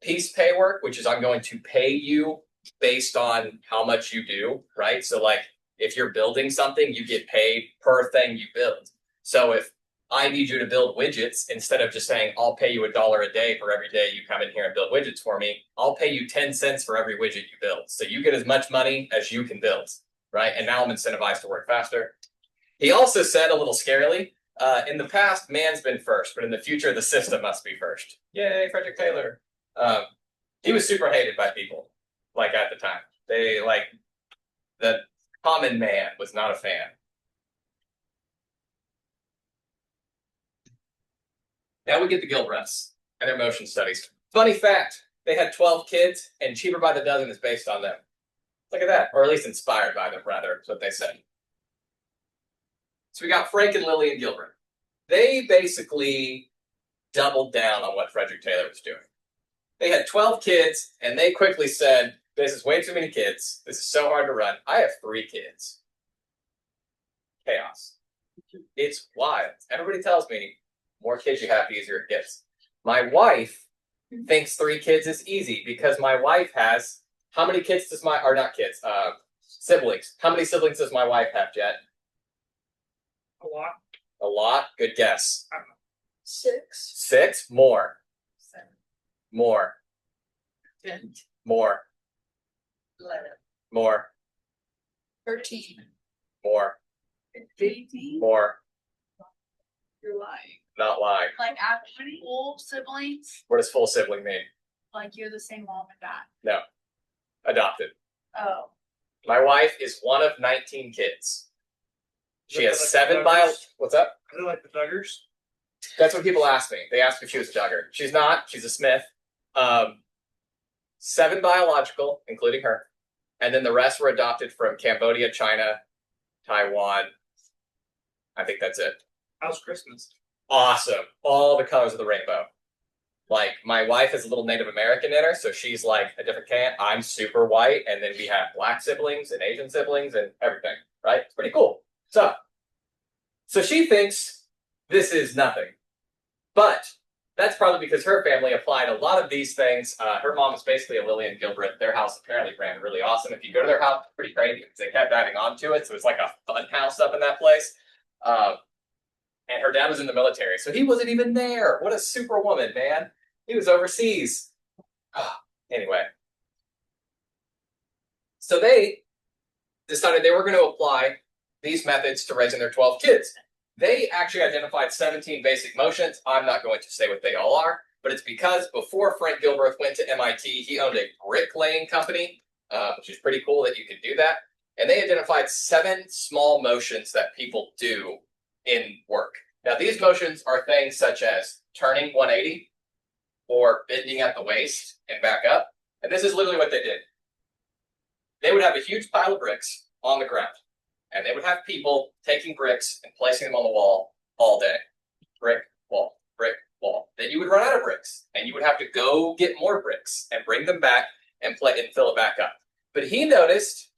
piece pay work, which is I'm going to pay you based on how much you do, right? So like if you're building something, you get paid per thing you build. So if I need you to build widgets, instead of just saying, I'll pay you $1 a day for every day you come in here and build widgets for me, I'll pay you 10 cents for every widget you build. So you get as much money as you can build, right? And now I'm incentivized to work faster. He also said a little scarily, in the past, man's been first, but in the future, the system must be first. Yay, Frederick Taylor. He was super hated by people, like at the time. The common man was not a fan. Now we get the Gilbreths and their motion studies. Funny fact, they had 12 kids, and Cheaper by the Dozen is based on them. Look at that, or at least inspired by them, rather, is what they said. So we got Frank and Lillian Gilbreth. They basically doubled down on what Frederick Taylor was doing. They had 12 kids, and they quickly said, this is way too many kids. This is so hard to run. I have 3 kids. Chaos. It's wild. Everybody tells me, more kids you have, the easier it gets. My wife thinks 3 kids is easy because my wife has, how many kids does siblings. How many siblings does my wife have, Jet? A lot. A lot? Good guess. 6. 6? More. 7, More. 10, More. 11, More. 13. More. 15. More. You're lying. Not lying. Like actual siblings, What does full sibling mean? like you're the same mom and dad. No. Adopted. Oh. My wife is one of 19 kids. She has Like 7 the bio. Duggars? What's up? Are they like the Duggars? That's what people ask me. They ask if she was a Duggar. She's not. She's a Smith. 7 biological, including her. And then the rest were adopted from Cambodia, China, Taiwan. I think that's it. How's Christmas? Awesome. All the colors of the rainbow. Like, my wife is a little Native American in her, so she's like a different can. I'm super white, and then we have black siblings and Asian siblings and everything, right? It's pretty cool. So she thinks this is nothing. But that's probably because her family applied a lot of these things. Her mom is basically a Lillian Gilbreth. Their house apparently ran really awesome. If you go to their house, it's pretty crazy because they kept adding on to it. So it's like a fun house up in that place. And her dad was in the military, so he wasn't even there. What a superwoman, man. He was overseas. Anyway. So they decided they were going to apply these methods to raising their 12 kids. They actually identified 17 basic motions. I'm not going to say what they all are, but it's because before Frank Gilbreth went to MIT, he owned a bricklaying company, which is pretty cool that you could do that. And they identified 7 small motions that people do in work. Now, these motions are things such as turning 180 or bending at the waist and back up. And this is literally what they did. They would have a huge pile of bricks on the ground, and they would have people taking bricks and placing them on the wall all day. Brick, wall, brick, wall. Then you would run out of bricks, and you would have to go get more bricks and bring them back and fill it back up. But he noticed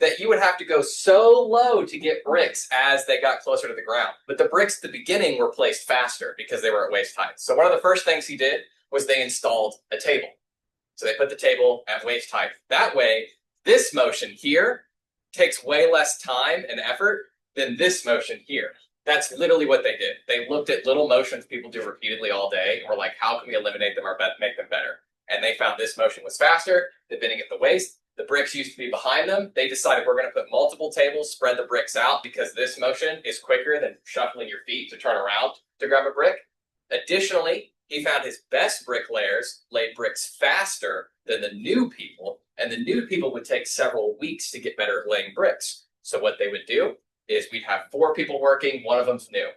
that you would have to go so low to get bricks as they got closer to the ground. But the bricks at the beginning were placed faster because they were at waist height. So one of the first things he did was they installed a table. So they put the table at waist height. That way, this motion here takes way less time and effort than this motion here. That's literally what they did. They looked at little motions people do repeatedly all day and were like, how can we eliminate them or make them better? And they found this motion was faster than bending at the waist. The bricks used to be behind them. They decided we're going to put multiple tables, spread the bricks out because this motion is quicker than shuffling your feet to turn around to grab a brick. Additionally, he found his best bricklayers laid bricks faster than the new people, and the new people would take several weeks to get better at laying bricks. So what they would do is we'd have 4 people working, one of them's new.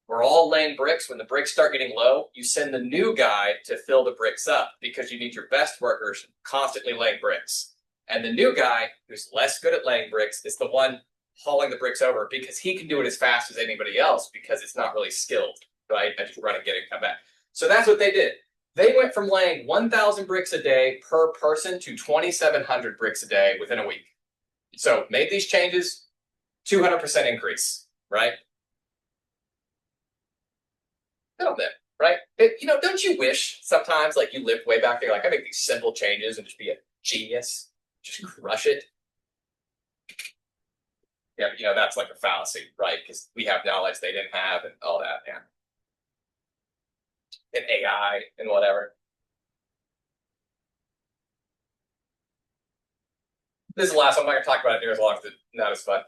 We're all laying bricks. When the bricks start getting low, you send the new guy to fill the bricks up because you need your best workers constantly laying bricks. And the new guy, who's less good at laying bricks, is the one hauling the bricks over because he can do it as fast as anybody else because it's not really skilled, right? I just run and get it and come back. So that's what they did. They went from laying 1,000 bricks a day per person to 2,700 bricks a day within a week. So made these changes, 200% increase, right? Good on them, right? Don't you wish sometimes, like, you lived way back there, like, I make these simple changes and just be a genius, just crush it. Yeah, but, that's like a fallacy, right? Because we have knowledge they didn't have and all that, yeah. And AI and whatever. This is the last one. I'm not going to talk about it near as long as it's not as fun.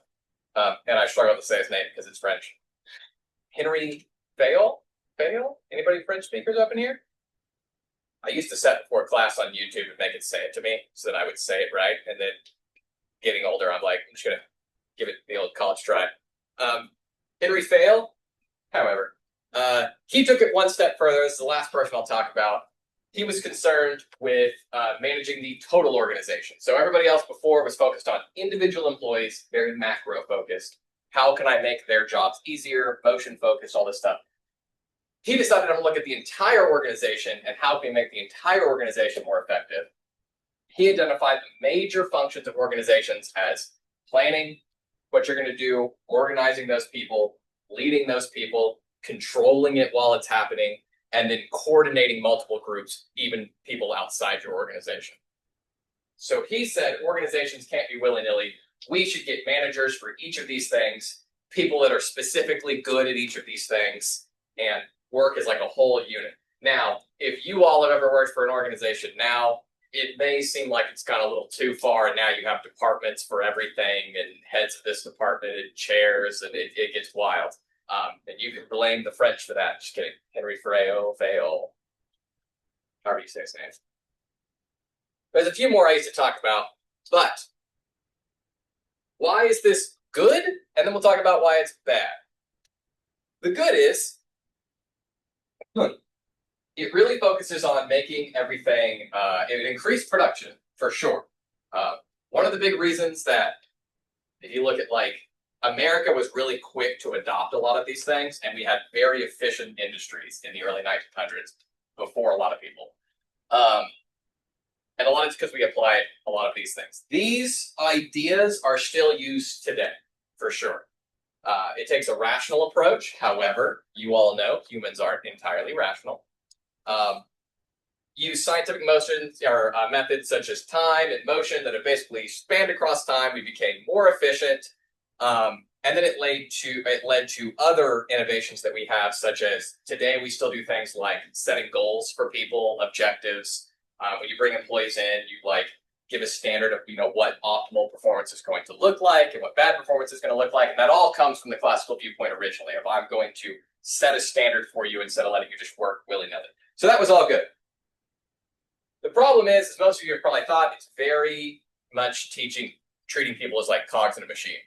And I struggle to say his name because it's French. Henry Fail? Anybody French speakers up in here? I used to set before class on YouTube and make it say it to me so that I would say it right. And then getting older, I'm like, I'm just going to give it the old college try. Henry Fail, however, he took it one step further. This is the last person I'll talk about. He was concerned with managing the total organization. So everybody else before was focused on individual employees, very macro focused. How can I make their jobs easier, motion focused, all this stuff. He decided to look at the entire organization and how can we make the entire organization more effective. He identified the major functions of organizations as planning, what you're going to do, organizing those people, leading those people, controlling it while it's happening, and then coordinating multiple groups, even people outside your organization. So he said organizations can't be willy-nilly. We should get managers for each of these things, people that are specifically good at each of these things, and work as like a whole unit. Now, if you all have ever worked for an organization now, it may seem like it's gone a little too far, and now you have departments for everything, and heads of this department, and chairs, and it gets wild. And you can blame the French for that. Just kidding. Henry Fail, however you say his name. There's a few more I used to talk about, but why is this good? And then we'll talk about why it's bad. The good is, it really focuses on making everything, it increased production for sure. One of the big reasons that if you look at like America was really quick to adopt a lot of these things, and we had very efficient industries in the early 1900s before a lot of people. And a lot of it's because we applied a lot of these things. These ideas are still used today, for sure. It takes a rational approach. However, you all know humans aren't entirely rational. Use scientific motions or methods such as time and motion that have basically spanned across time. We became more efficient. And then it led to other innovations that we have, such as today we still do things like setting goals for people, objectives. When you bring employees in, you like give a standard of what optimal performance is going to look like and what bad performance is going to look like, and that all comes from the classical viewpoint originally. If I'm going to set a standard for you instead of letting you just work willy-nilly, so that was all good. The problem is, as most of you have probably thought, it's very much treating people as like cogs in a machine.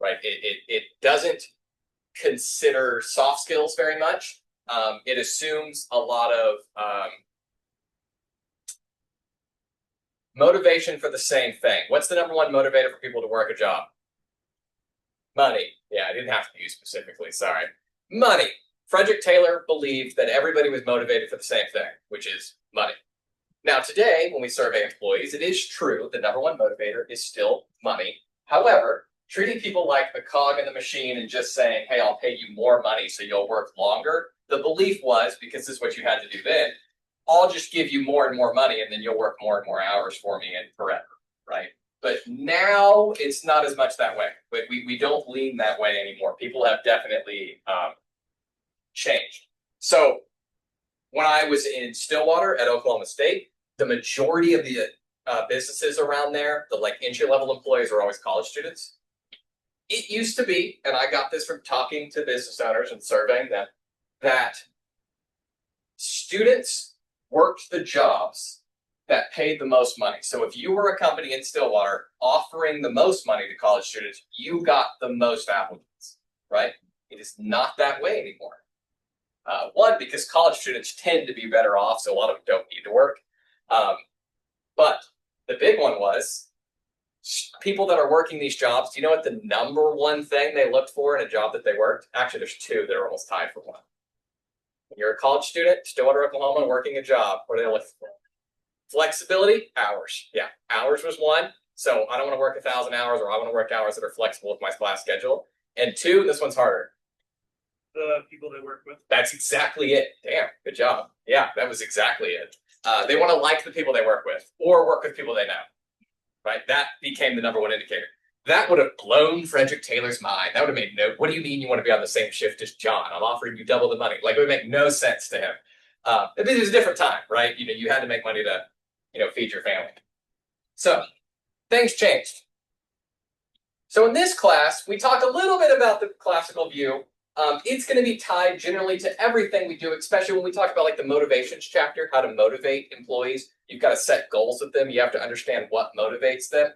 Right? It doesn't consider soft skills very much. It assumes a lot of motivation for the same thing. What's the number one motivator for people to work a job? Money. Yeah, I didn't have to use specifically, sorry. Money. Frederick Taylor believed that everybody was motivated for the same thing, which is money. Now today, when we survey employees, it is true the number one motivator is still money. However, treating people like the cog in the machine and just saying, hey, I'll pay you more money so you'll work longer. The belief was, because this is what you had to do then, I'll just give you more and more money and then you'll work more and more hours for me and forever, right? But now it's not as much that way. But we don't lean that way anymore. People have definitely changed. So when I was in Stillwater at Oklahoma State, the majority of the businesses around there, the like entry-level employees are always college students. It used to be, and I got this from talking to business owners and surveying them, that students worked the jobs that paid the most money. So if you were a company in Stillwater offering the most money to college students, you got the most applicants, right? It is not that way anymore. One, because college students tend to be better off, so a lot of them don't need to work. But the big one was people that are working these jobs. Do you know what the number one thing they looked for in a job that they worked? Actually, there's two that are almost tied for one. When you're a college student, Stillwater, Oklahoma, working a job, what are they looking for? Flexibility, hours. Yeah, hours was one. So I don't want to work 1,000 hours, or I want to work hours that are flexible with my class schedule. And two, this one's harder. The people they work with. That's exactly it. Damn, good job. Yeah, that was exactly it. They want to like the people they work with, or work with people they know. Right? That became the number one indicator. That would have blown Frederick Taylor's mind. That would have made no. What do you mean you want to be on the same shift as John? I'm offering you double the money. Like, it would make no sense to him. It was a different time, right? You had to make money to, feed your family. So things changed. So in this class, we talk a little bit about the classical view. It's going to be tied generally to everything we do, especially when we talk about like the motivations chapter, how to motivate employees. You've got to set goals with them. You have to understand what motivates them.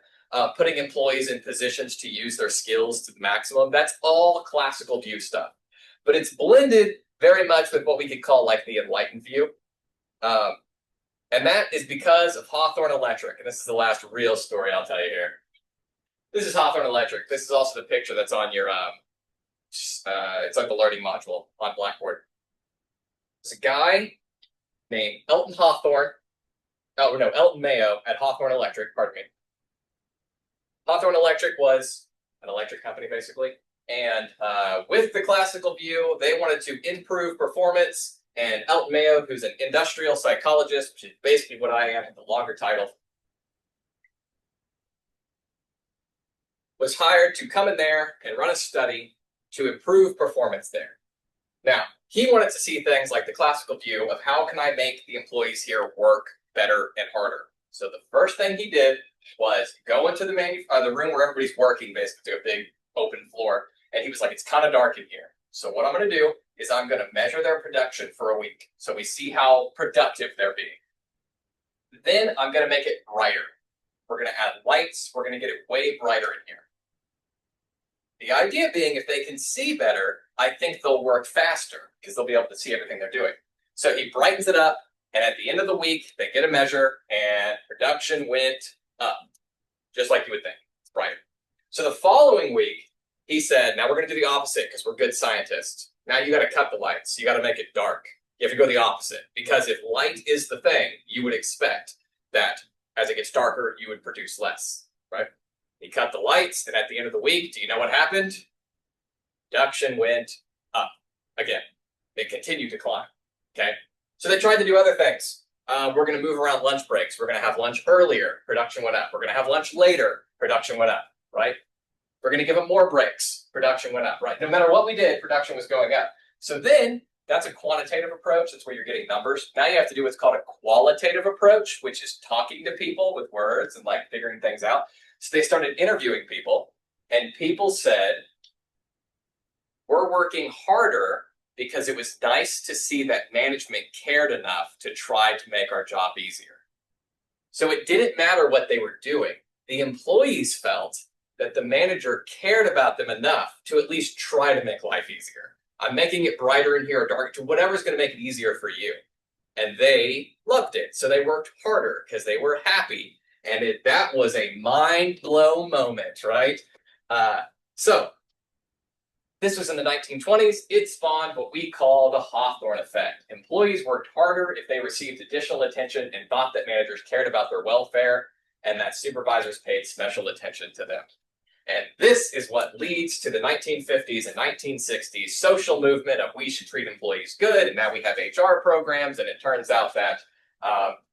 Putting employees in positions to use their skills to the maximum. That's all classical view stuff. But it's blended very much with what we could call like the enlightened view. And that is because of Hawthorne Electric. And this is the last real story I'll tell you here. This is Hawthorne Electric. This is also the picture that's on your it's like the learning module on Blackboard. There's a guy named Elton Mayo at Hawthorne Electric, pardon me. Hawthorne Electric was an electric company, basically. And with the classical view, they wanted to improve performance. And Elton Mayo, who's an industrial psychologist, which is basically what I am, the longer title, was hired to come in there and run a study to improve performance there. Now, he wanted to see things like the classical view of how can I make the employees here work better and harder. So the first thing he did was go into the room where everybody's working, basically a big open floor, and he was like, it's kind of dark in here. So what I'm going to do is I'm going to measure their production for a week, so we see how productive they're being. Then I'm going to make it brighter. We're going to add lights. We're going to get it way brighter in here. The idea being, if they can see better, I think they'll work faster because they'll be able to see everything they're doing. So he brightens it up, and at the end of the week, they get a measure, and production went up, just like you would think. It's brighter. So the following week, he said, now we're going to do the opposite because we're good scientists. Now you got to cut the lights. You got to make it dark. You have to go the opposite, because if light is the thing, you would expect that as it gets darker, you would produce less, right? He cut the lights, and at the end of the week, do you know what happened? Production went up again. It continued to climb, okay? So they tried to do other things. We're going to move around lunch breaks. We're going to have lunch earlier. Production went up. We're going to have lunch later. Production went up, right? We're going to give them more breaks. Production went up, right? No matter what we did, production was going up. So then that's a quantitative approach. That's where you're getting numbers. Now you have to do what's called a qualitative approach, which is talking to people with words and like figuring things out. So they started interviewing people, and people said, we're working harder because it was nice to see that management cared enough to try to make our job easier. So it didn't matter what they were doing. The employees felt that the manager cared about them enough to at least try to make life easier. I'm making it brighter in here or darker, to whatever's going to make it easier for you. And they loved it. So they worked harder because they were happy. And that was a mind-blown moment, right? So this was in the 1920s. It spawned what we call the Hawthorne effect. Employees worked harder if they received additional attention and thought that managers cared about their welfare, and that supervisors paid special attention to them. And this is what leads to the 1950s and 1960s social movement of we should treat employees good, and now we have HR programs, and it turns out that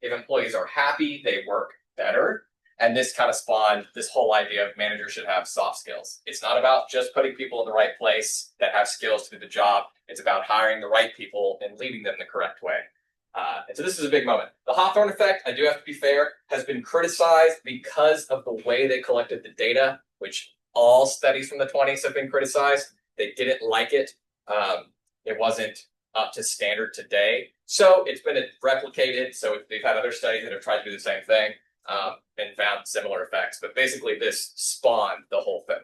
if employees are happy, they work better. And this kind of spawned this whole idea of managers should have soft skills. It's not about just putting people in the right place that have skills to do the job. It's about hiring the right people and leading them the correct way. And so this is a big moment. The Hawthorne effect, I do have to be fair, has been criticized because of the way they collected the data, which all studies from the 20s have been criticized. They didn't like it. It wasn't up to standard today. So it's been replicated. So they've had other studies that have tried to do the same thing and found similar effects. But basically, this spawned the whole thing.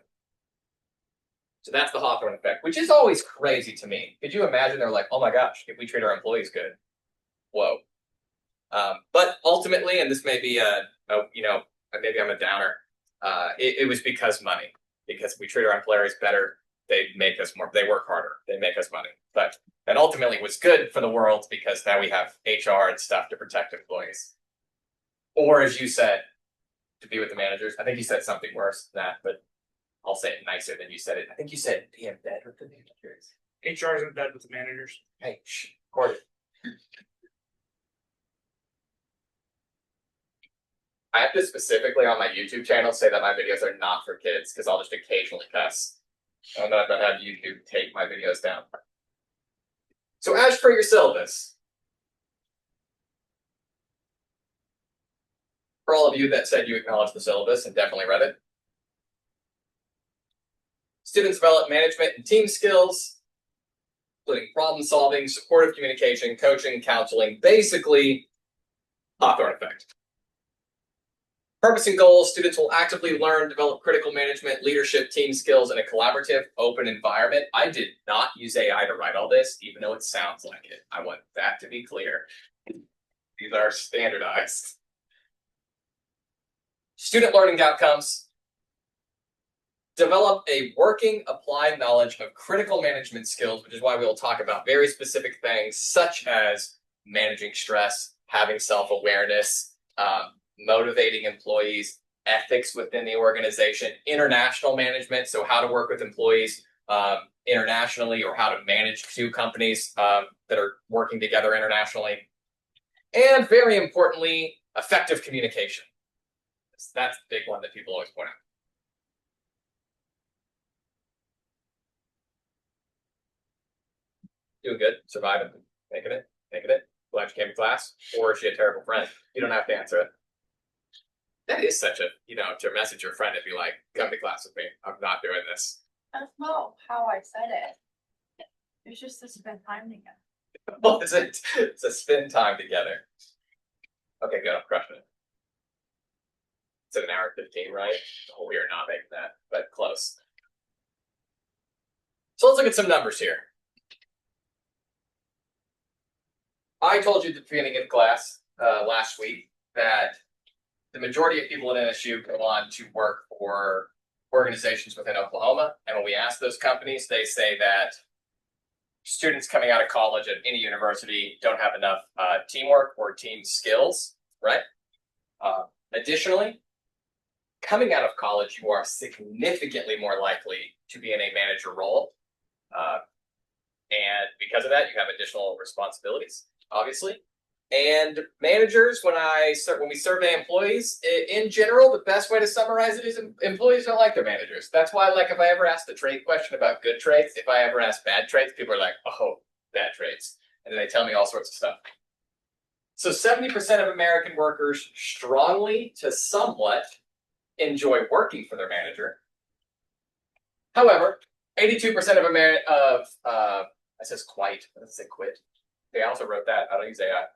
So that's the Hawthorne effect, which is always crazy to me. Could you imagine? They're like, oh my gosh, if we treat our employees good, whoa. But ultimately, and this may be maybe I'm a downer. It was because money. Because we treat our employees better, they make us more. They work harder. They make us money. But that ultimately was good for the world because now we have HR and stuff to protect employees. Or as you said, to be with the managers. I think you said something worse than that, but I'll say it nicer than you said it. I think you said be in bed with the managers. HR is in bed with the managers. Hey, record it. I have to specifically on my YouTube channel say that my videos are not for kids because I'll just occasionally cuss. I'm not going to have YouTube take my videos down. So as for your syllabus, for all of you that said you acknowledged the syllabus and definitely read it, students develop management and team skills, including problem solving, supportive communication, coaching, counseling, basically Hawthorne effect. Purpose and goals, students will actively learn, develop critical management, leadership, team skills in a collaborative, open environment. I did not use AI to write all this, even though it sounds like it. I want that to be clear. These are standardized. Student learning outcomes. Develop a working, applied knowledge of critical management skills, which is why we will talk about very specific things such as managing stress, having self-awareness, motivating employees, ethics within the organization, international management, so how to work with employees internationally or how to manage two companies that are working together internationally. And very importantly, effective communication. That's the big one that people always point out. Doing good, surviving, making it. Glad you came to class. Or is she a terrible friend? You don't have to answer it. That is such a, to message your friend and be like, come to class with me. I'm not doing this. That's not how I said it. It was just to spend time together. What is it? It's a spend time together. Okay, good. I'm crushing it. It's an hour 15, right? Oh, we are not making that, but close. So let's look at some numbers here. I told you at the beginning of class last week that the majority of people at NSU go on to work for organizations within Oklahoma. And when we ask those companies, they say that students coming out of college at any university don't have enough teamwork or team skills, right? Additionally, coming out of college, you are significantly more likely to be in a manager role. And because of that, you have additional responsibilities, obviously. And managers, when we survey employees, in general, the best way to summarize it is employees don't like their managers. That's why, if I ever ask the trait question about good traits, if I ever ask bad traits, people are like, oh, bad traits. And then they tell me all sorts of stuff. So 70% of American workers strongly to somewhat enjoy working for their manager. However, 82% of I says quite, let's say quit. They also wrote that. I don't use AI.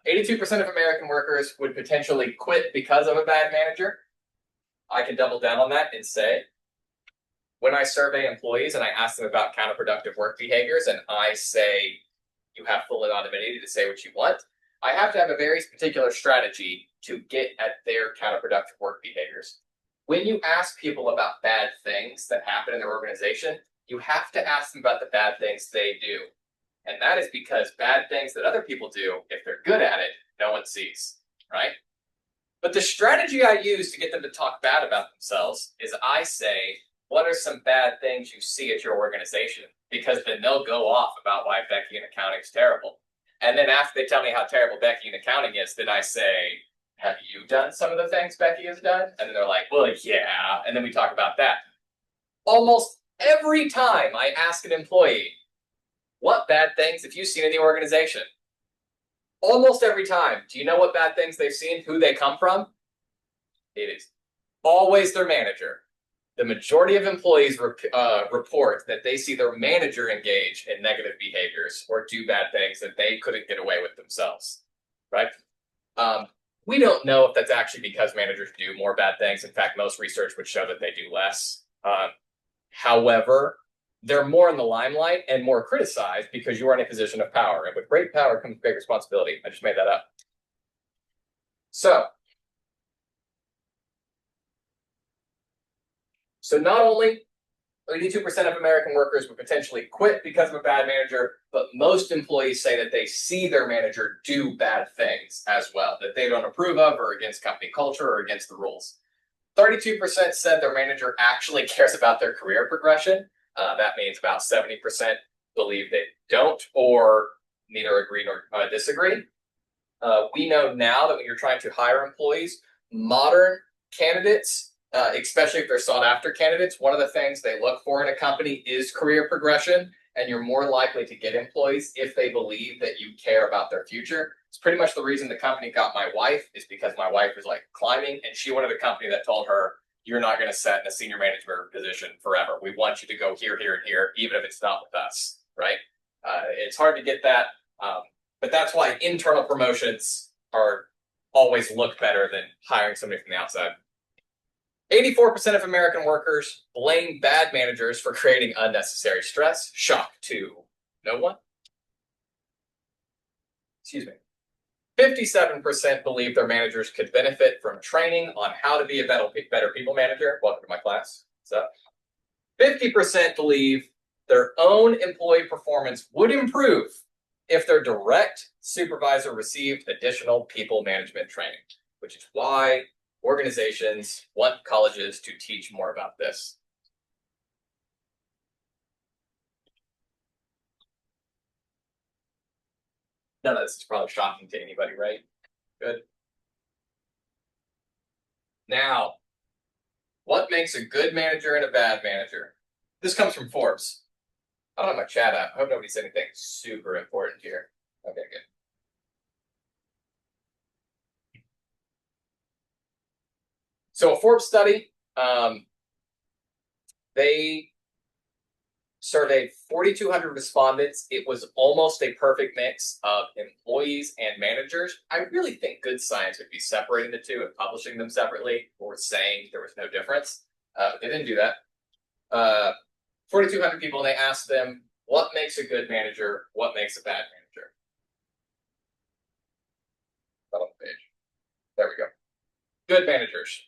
82% of American workers would potentially quit because of a bad manager. I can double down on that and say, when I survey employees and I ask them about counterproductive work behaviors and I say, you have full anonymity to say what you want, I have to have a very particular strategy to get at their counterproductive work behaviors. When you ask people about bad things that happen in their organization, you have to ask them about the bad things they do. And that is because bad things that other people do, if they're good at it, no one sees, right? But the strategy I use to get them to talk bad about themselves is I say, what are some bad things you see at your organization? Because then they'll go off about why Becky in accounting is terrible. And then after they tell me how terrible Becky in accounting is, then I say, have you done some of the things Becky has done? And then they're like, well, yeah. And then we talk about that. Almost every time I ask an employee, what bad things have you seen in the organization? Almost every time. Do you know what bad things they've seen? Who they come from? It is always their manager. the majority of employees report that they see their manager engage in negative behaviors or do bad things that they couldn't get away with themselves, right? We don't know if that's actually because managers do more bad things. In fact, most research would show that they do less. However, they're more in the limelight and more criticized because you are in a position of power. And with great power comes great responsibility. I just made that up. So not only 82% of American workers would potentially quit because of a bad manager, but most employees say that they see their manager do bad things as well, that they don't approve of or against company culture or against the rules. 32% said their manager actually cares about their career progression. That means about 70% believe they don't or neither agree nor disagree. We know now that when you're trying to hire employees, modern candidates, especially if they're sought after candidates, one of the things they look for in a company is career progression, and you're more likely to get employees if they believe that you care about their future. It's pretty much the reason the company got my wife, is because my wife was like climbing and she wanted a company that told her, you're not going to set in a senior management position forever. We want you to go here, here, and here, even if it's not with us, right? It's hard to get that, but that's why internal promotions are always look better than hiring somebody from the outside. 84% of American workers blame bad managers for creating unnecessary stress. Shock to no one. Excuse me. 57% believe their managers could benefit from training on how to be a better people manager. Welcome to my class. So, 50% believe their own employee performance would improve if their direct supervisor received additional people management training, which is why organizations want colleges to teach more about this. None of this is probably shocking to anybody, right? Good. Now, what makes a good manager and a bad manager? This comes from Forbes. I don't have my chat app. I hope nobody said anything super important here. Okay, good. So a Forbes study, they surveyed 4,200 respondents. It was almost a perfect mix of employees and managers. I really think good science would be separating the two and publishing them separately or saying there was no difference. They didn't do that. 4,200 people, and they asked them, what makes a good manager? What makes a bad manager? On the page. There we go. Good managers.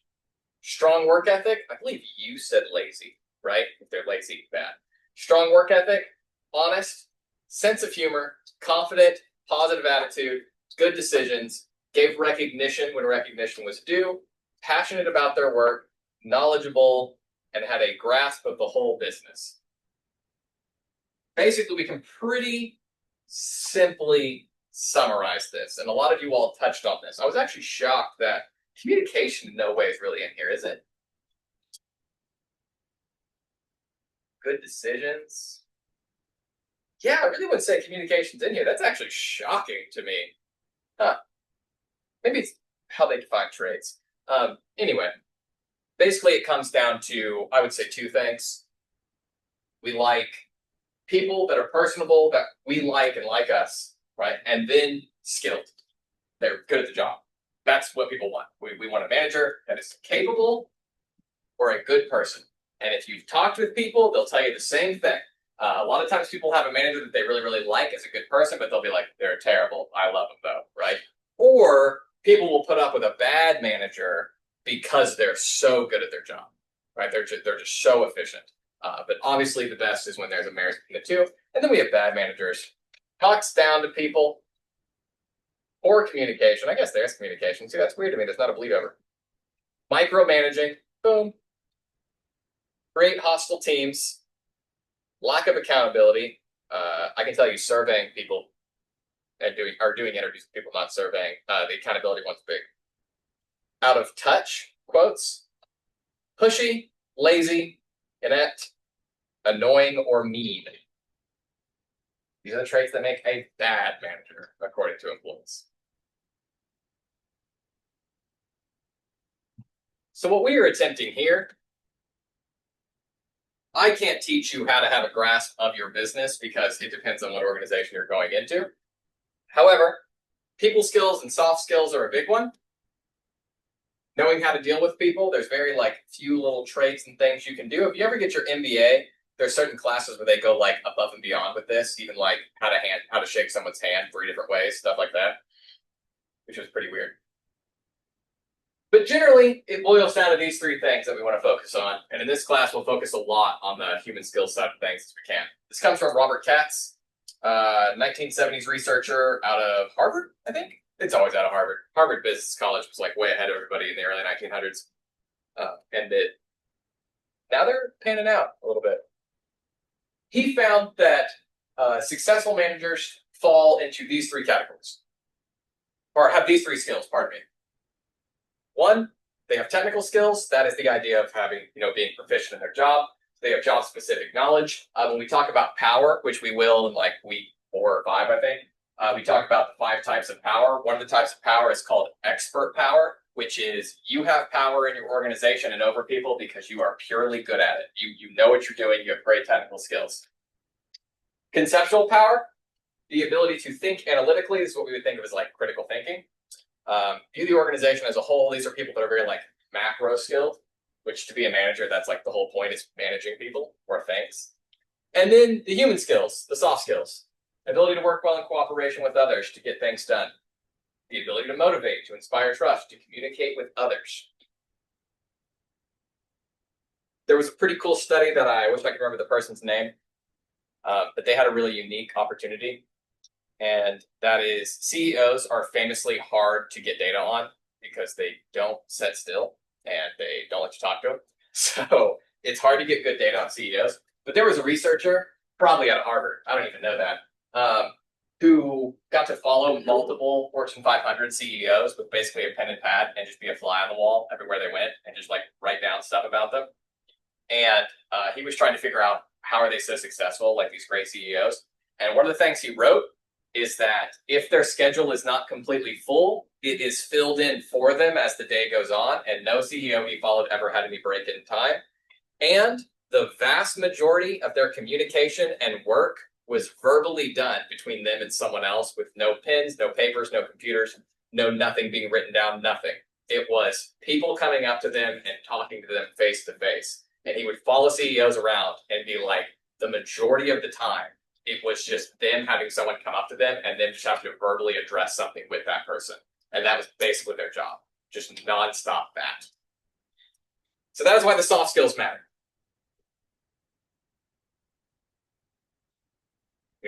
Strong work ethic. I believe you said lazy, right? If they're lazy, bad. Strong work ethic, honest, sense of humor, confident, positive attitude, good decisions, gave recognition when recognition was due, passionate about their work, knowledgeable, and had a grasp of the whole business. Basically, we can pretty simply summarize this, and a lot of you all touched on this. I was actually shocked that communication in no way is really in here, is it? Good decisions. Yeah, I really wouldn't say communication's in here. That's actually shocking to me. Huh. Maybe it's how they define traits. Anyway, basically it comes down to, I would say, two things. We like people that are personable, that we like and like us, right? And then skilled. They're good at the job. That's what people want. We want a manager that is capable or a good person. And if you've talked with people, they'll tell you the same thing. A lot of times people have a manager that they really, really like as a good person, but they'll be like, they're terrible. I love them though, right? Or people will put up with a bad manager because they're so good at their job, right? They're just so efficient. But obviously the best is when there's a marriage between the two. And then we have bad managers. Talks down to people. Poor communication. I guess there's communication. See, that's weird to me. There's not a bleed over. Micromanaging. Boom. Create hostile teams. Lack of accountability. I can tell you surveying people and doing interviews with people, not surveying. The accountability one's big. Out of touch, quotes. Pushy, lazy, inept, annoying, or mean. These are the traits that make a bad manager, according to employees. So what we are attempting here I can't teach you how to have a grasp of your business because it depends on what organization you're going into. However, people skills and soft skills are a big one. Knowing how to deal with people, there's very few little traits and things you can do. If you ever get your MBA, there's certain classes where they go above and beyond with this, even how to shake someone's hand 3 different ways, stuff like that, which is pretty weird. But generally, it boils down to these 3 things that we want to focus on. And in this class, we'll focus a lot on the human skills side of things as we can. This comes from Robert Katz, 1970s researcher out of Harvard, I think. It's always out of Harvard. Harvard Business College was way ahead of everybody in the early 1900s. Now they're panning out a little bit. He found that successful managers fall into these 3 categories, or have these 3 skills, pardon me. 1, they have technical skills. That is the idea of having, being proficient in their job. They have job-specific knowledge. When we talk about power, which we will in week 4 or 5, I think, we talk about the 5 types of power. One of the types of power is called expert power, which is you have power in your organization and over people because you are purely good at it. You know what you're doing. You have great technical skills. Conceptual power, the ability to think analytically. This is what we would think of as critical thinking. View the organization as a whole. These are people that are very macro skilled, which to be a manager, that's the whole point, is managing people or things. And then the human skills, the soft skills, ability to work well in cooperation with others to get things done, the ability to motivate, to inspire trust, to communicate with others. There was a pretty cool study that I wish I could remember the person's name, but they had a really unique opportunity. And that is, CEOs are famously hard to get data on because they don't sit still and they don't let you talk to them. So it's hard to get good data on CEOs. But there was a researcher, probably out of Harvard, I don't even know that, who got to follow multiple Fortune 500 CEOs with basically a pen and pad and just be a fly on the wall everywhere they went and just write down stuff about them. And he was trying to figure out how are they so successful, these great CEOs. And one of the things he wrote is that if their schedule is not completely full, it is filled in for them as the day goes on, and no CEO he followed ever had any break in time. And the vast majority of their communication and work was verbally done between them and someone else with no pens, no papers, no computers, no nothing being written down, nothing. It was people coming up to them and talking to them face to face. And he would follow CEOs around and be the majority of the time, it was just them having someone come up to them and then just having to verbally address something with that person. And that was basically their job, just nonstop that. So that is why the soft skills matter.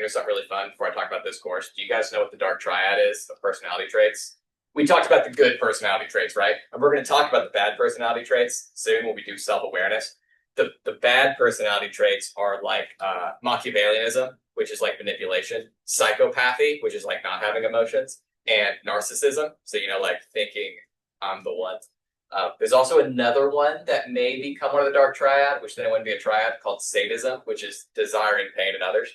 Something really fun before I talk about this course. Do you guys know what the dark triad is, the personality traits? We talked about the good personality traits, right? And we're going to talk about the bad personality traits soon when we do self-awareness. The bad personality traits are Machiavellianism, which is manipulation, psychopathy, which is not having emotions, and narcissism. So, thinking I'm the one. There's also another one that may become one of the dark triad, which then it wouldn't be a triad, called sadism, which is desiring pain in others.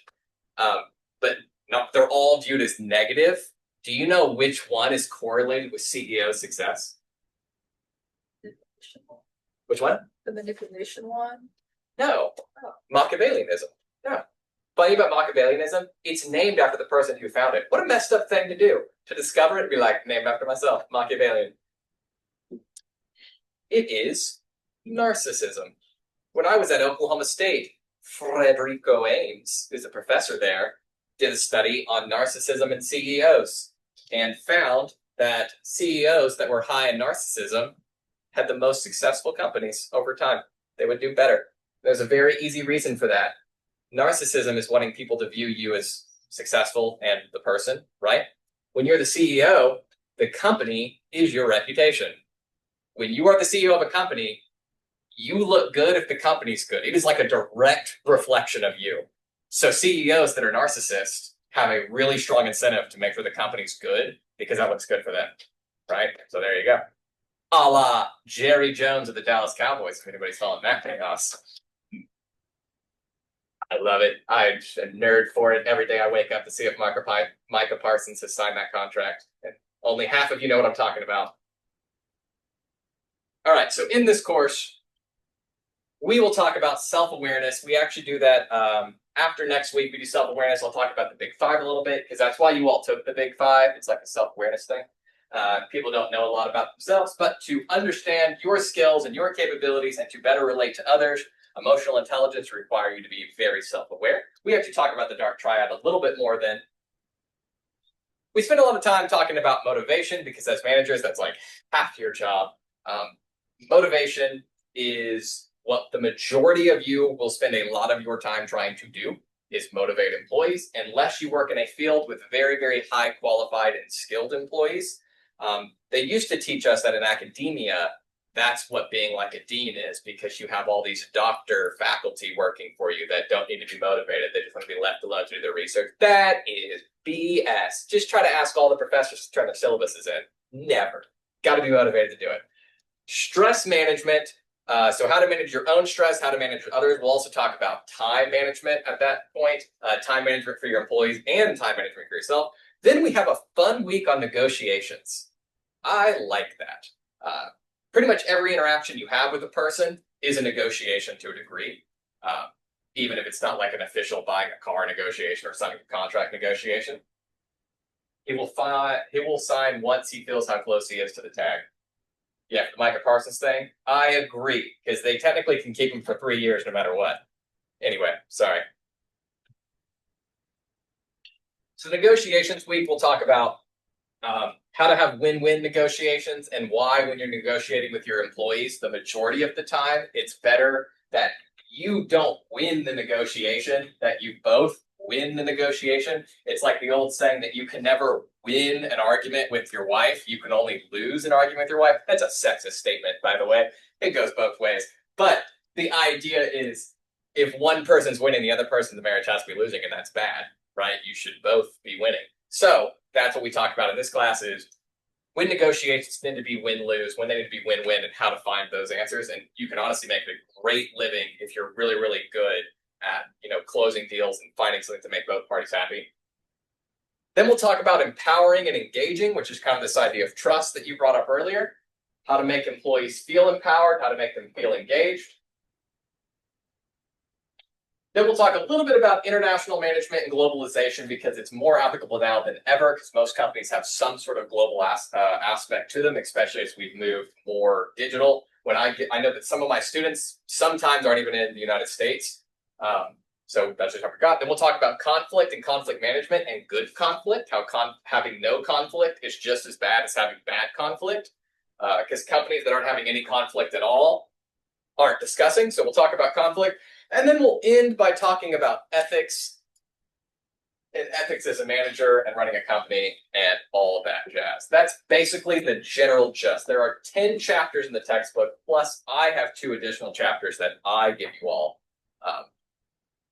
But no, they're all viewed as negative. Do you know which one is correlated with CEO success? Which one? The manipulation one? No. Oh. Machiavellianism. Yeah. Funny about Machiavellianism, it's named after the person who found it. What a messed up thing to do. To discover it and be named after myself, Machiavellian. It is narcissism. When I was at Oklahoma State, Frederico Ames, who's a professor there, did a study on narcissism in CEOs and found that CEOs that were high in narcissism had the most successful companies over time. They would do better. There's a very easy reason for that. Narcissism is wanting people to view you as successful and the person, right? When you're the CEO, the company is your reputation. When you are the CEO of a company, you look good if the company's good. It is a direct reflection of you. So CEOs that are narcissists have a really strong incentive to make sure the company's good because that looks good for them, right? So there you go. A la Jerry Jones of the Dallas Cowboys, if anybody's following that chaos. I love it. I'm a nerd for it. Every day I wake up to see if Micah Parsons has signed that contract. And only half of you know what I'm talking about. All right, so in this course, we will talk about self-awareness. We actually do that after next week. We do self-awareness. I'll talk about the big five a little bit because that's why you all took the big five. It's like a self-awareness thing. People don't know a lot about themselves, but to understand your skills and your capabilities and to better relate to others, emotional intelligence require you to be very self-aware. We actually talk about the dark triad a little bit more than we spend a lot of time talking about motivation because as managers, that's like half your job. Motivation is what the majority of you will spend a lot of your time trying to do is motivate employees, unless you work in a field with very, very high qualified and skilled employees. They used to teach us that in academia, that's what being like a dean is because you have all these doctor faculty working for you that don't need to be motivated. They just want to be left alone to do their research. That is BS. Just try to ask all the professors to turn their syllabuses in. Never. Got to be motivated to do it. Stress management. So how to manage your own stress, how to manage others. We'll also talk about time management at that point, time management for your employees and time management for yourself. Then we have a fun week on negotiations. I like that. Pretty much every interaction you have with a person is a negotiation to a degree, even if it's not like an official buying a car negotiation or signing a contract negotiation. He will sign once he feels how close he is to the tag. Yeah, the Micah Parsons thing. I agree, because they technically can keep him for 3 years no matter what. Anyway, sorry. So negotiations week, we'll talk about how to have win-win negotiations and why when you're negotiating with your employees, the majority of the time, it's better that you don't win the negotiation, that you both win the negotiation. It's like the old saying that you can never win an argument with your wife. You can only lose an argument with your wife. That's a sexist statement, by the way. It goes both ways. But the idea is if one person's winning, the other person in the marriage has to be losing, and that's bad, right? You should both be winning. So that's what we talk about in this class is when negotiations tend to be win-lose, when they need to be win-win, and how to find those answers. And you can honestly make a great living if you're really, really good at closing deals and finding something to make both parties happy. Then we'll talk about empowering and engaging, which is kind of this idea of trust that you brought up earlier, how to make employees feel empowered, how to make them feel engaged. Then we'll talk a little bit about international management and globalization because it's more applicable now than ever because most companies have some sort of global aspect to them, especially as we've moved more digital. I know that some of my students sometimes aren't even in the United States. So that's just I forgot. Then we'll talk about conflict and conflict management and good conflict, how having no conflict is just as bad as having bad conflict because companies that aren't having any conflict at all aren't discussing. So we'll talk about conflict. And then we'll end by talking about ethics and ethics as a manager and running a company and all of that jazz. That's basically the general gist. There are 10 chapters in the textbook, plus I have 2 additional chapters that I give you all.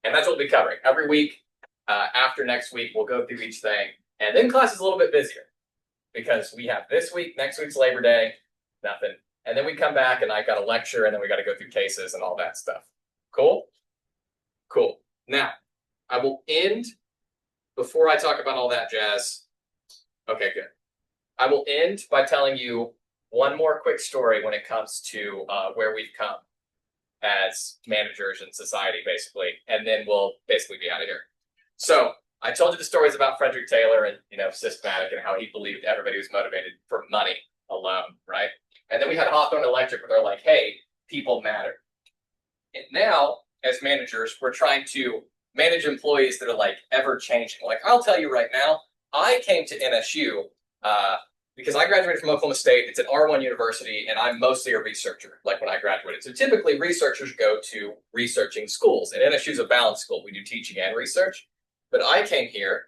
And that's what we'll be covering. Every week after next week, we'll go through each thing. And then class is a little bit busier because we have this week, next week's Labor Day, nothing. And then we come back and I got a lecture and then we got to go through cases and all that stuff. Cool? Cool. Now, I will end before I talk about all that jazz. Okay, good. I will end by telling you one more quick story when it comes to where we've come as managers in society, basically, and then we'll basically be out of here. So I told you the stories about Frederick Taylor and systematic and how he believed everybody was motivated for money alone, right? And then we had Hawthorne Electric where they're like, hey, people matter. And now, as managers, we're trying to manage employees that are like ever changing. Like I'll tell you right now, I came to NSU because I graduated from Oklahoma State. It's an R1 university, and I'm mostly a researcher, like when I graduated. So typically researchers go to researching schools, and NSU is a balanced school. We do teaching and research. But I came here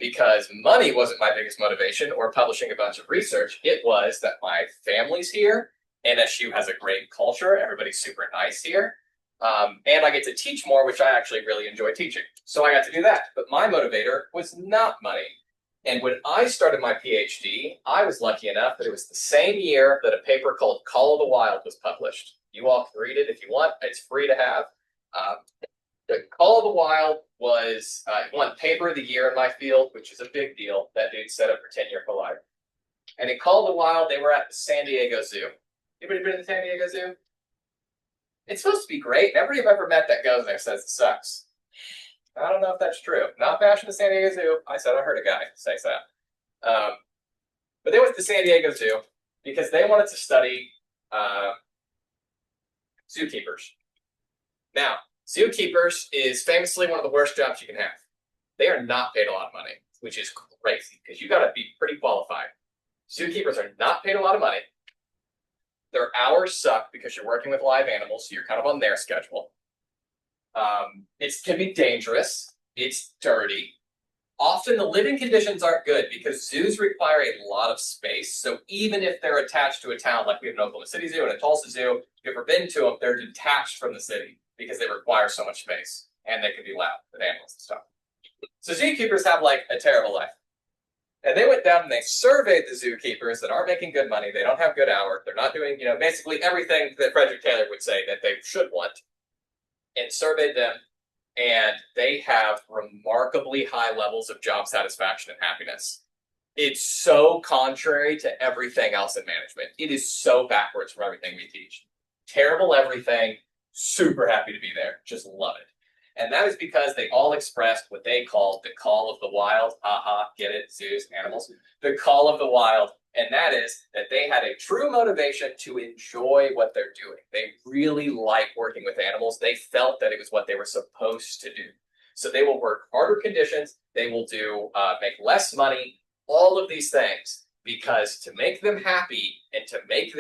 because money wasn't my biggest motivation or publishing a bunch of research. It was that my family's here. NSU has a great culture. Everybody's super nice here. And I get to teach more, which I actually really enjoy teaching. So I got to do that. But my motivator was not money. And when I started my PhD, I was lucky enough that it was the same year that a paper called Call of the Wild was published. You all can read it if you want. It's free to have. The Call of the Wild was won Paper of the Year in my field, which is a big deal. That dude set up for tenure for life. And in Call of the Wild, they were at the San Diego Zoo. Anybody been to the San Diego Zoo? It's supposed to be great. Everybody I've ever met that goes there says it sucks. I don't know if that's true. Not bashing the San Diego Zoo. I said I heard a guy say that. But they went to San Diego Zoo because they wanted to study zookeepers. Now, zookeepers is famously one of the worst jobs you can have. They are not paid a lot of money, which is crazy because you got to be pretty qualified. Zookeepers are not paid a lot of money. Their hours suck because you're working with live animals, so you're kind of on their schedule. It can be dangerous. It's dirty. Often the living conditions aren't good because zoos require a lot of space. So even if they're attached to a town, like we have an Oklahoma City Zoo and a Tulsa Zoo, if you've ever been to them, they're detached from the city because they require so much space and they can be loud with animals and stuff. So zookeepers have like a terrible life. And they went down and they surveyed the zookeepers that aren't making good money. They don't have good hours. They're not doing, basically everything that Frederick Taylor would say that they should want, and surveyed them. And they have remarkably high levels of job satisfaction and happiness. It's so contrary to everything else in management. It is so backwards from everything we teach. Terrible everything, super happy to be there, just love it. And that is because they all expressed what they called the call of the wild. Get it? Zoos, animals. The call of the wild. And that is that they had a true motivation to enjoy what they're doing. They really like working with animals. They felt that it was what they were supposed to do. So they will work harder conditions. They will make less money, all of these things, because to make them happy and to make do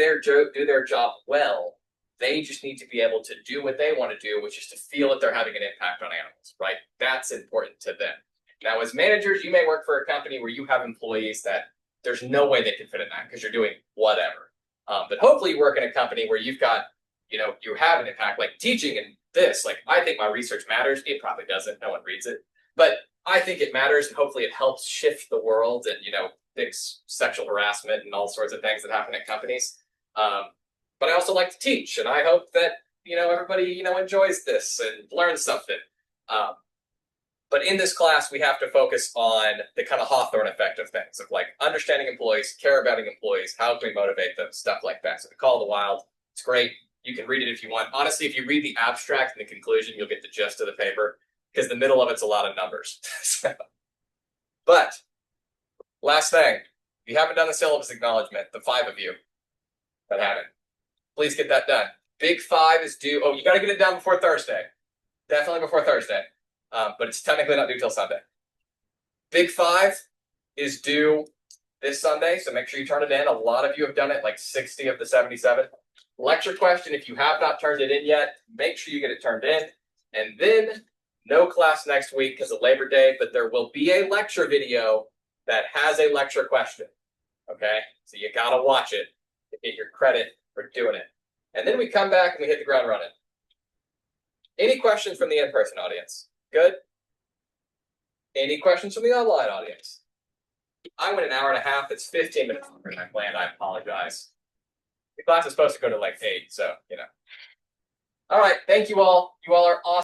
their job well, they just need to be able to do what they want to do, which is to feel that they're having an impact on animals, right? That's important to them. Now, as managers, you may work for a company where you have employees that there's no way they can fit in that because you're doing whatever. But hopefully you work in a company where you've got, you have an impact, like teaching and this. Like, I think my research matters. It probably doesn't. No one reads it. But I think it matters, and hopefully it helps shift the world and, fix sexual harassment and all sorts of things that happen at companies. But I also like to teach, and I hope that, everybody, enjoys this and learns something. But in this class, we have to focus on the kind of Hawthorne effect of things, of like understanding employees, care about employees, how can we motivate them, stuff like that. So the Call of the Wild, it's great. You can read it if you want. Honestly, if you read the abstract and the conclusion, you'll get the gist of the paper because the middle of it's a lot of numbers. But last thing, if you haven't done the syllabus acknowledgement, the 5 of you that haven't, please get that done. Big 5 is due. Oh, you got to get it done before Thursday. Definitely before Thursday. But it's technically not due till Sunday. Big 5 is due this Sunday, so make sure you turn it in. A lot of you have done it, like 60 of the 77. Lecture question, if you have not turned it in yet, make sure you get it turned in. And then no class next week because of Labor Day, but there will be a lecture video that has a lecture question. Okay? So you got to watch it to get your credit for doing it. And then we come back and we hit the ground running. Any questions from the in-person audience? Good? Any questions from the online audience? I went an hour and a half. It's 15 minutes longer than I planned. I apologize. The class is supposed to go to like 8, so, All right. Thank you all. You all are awesome.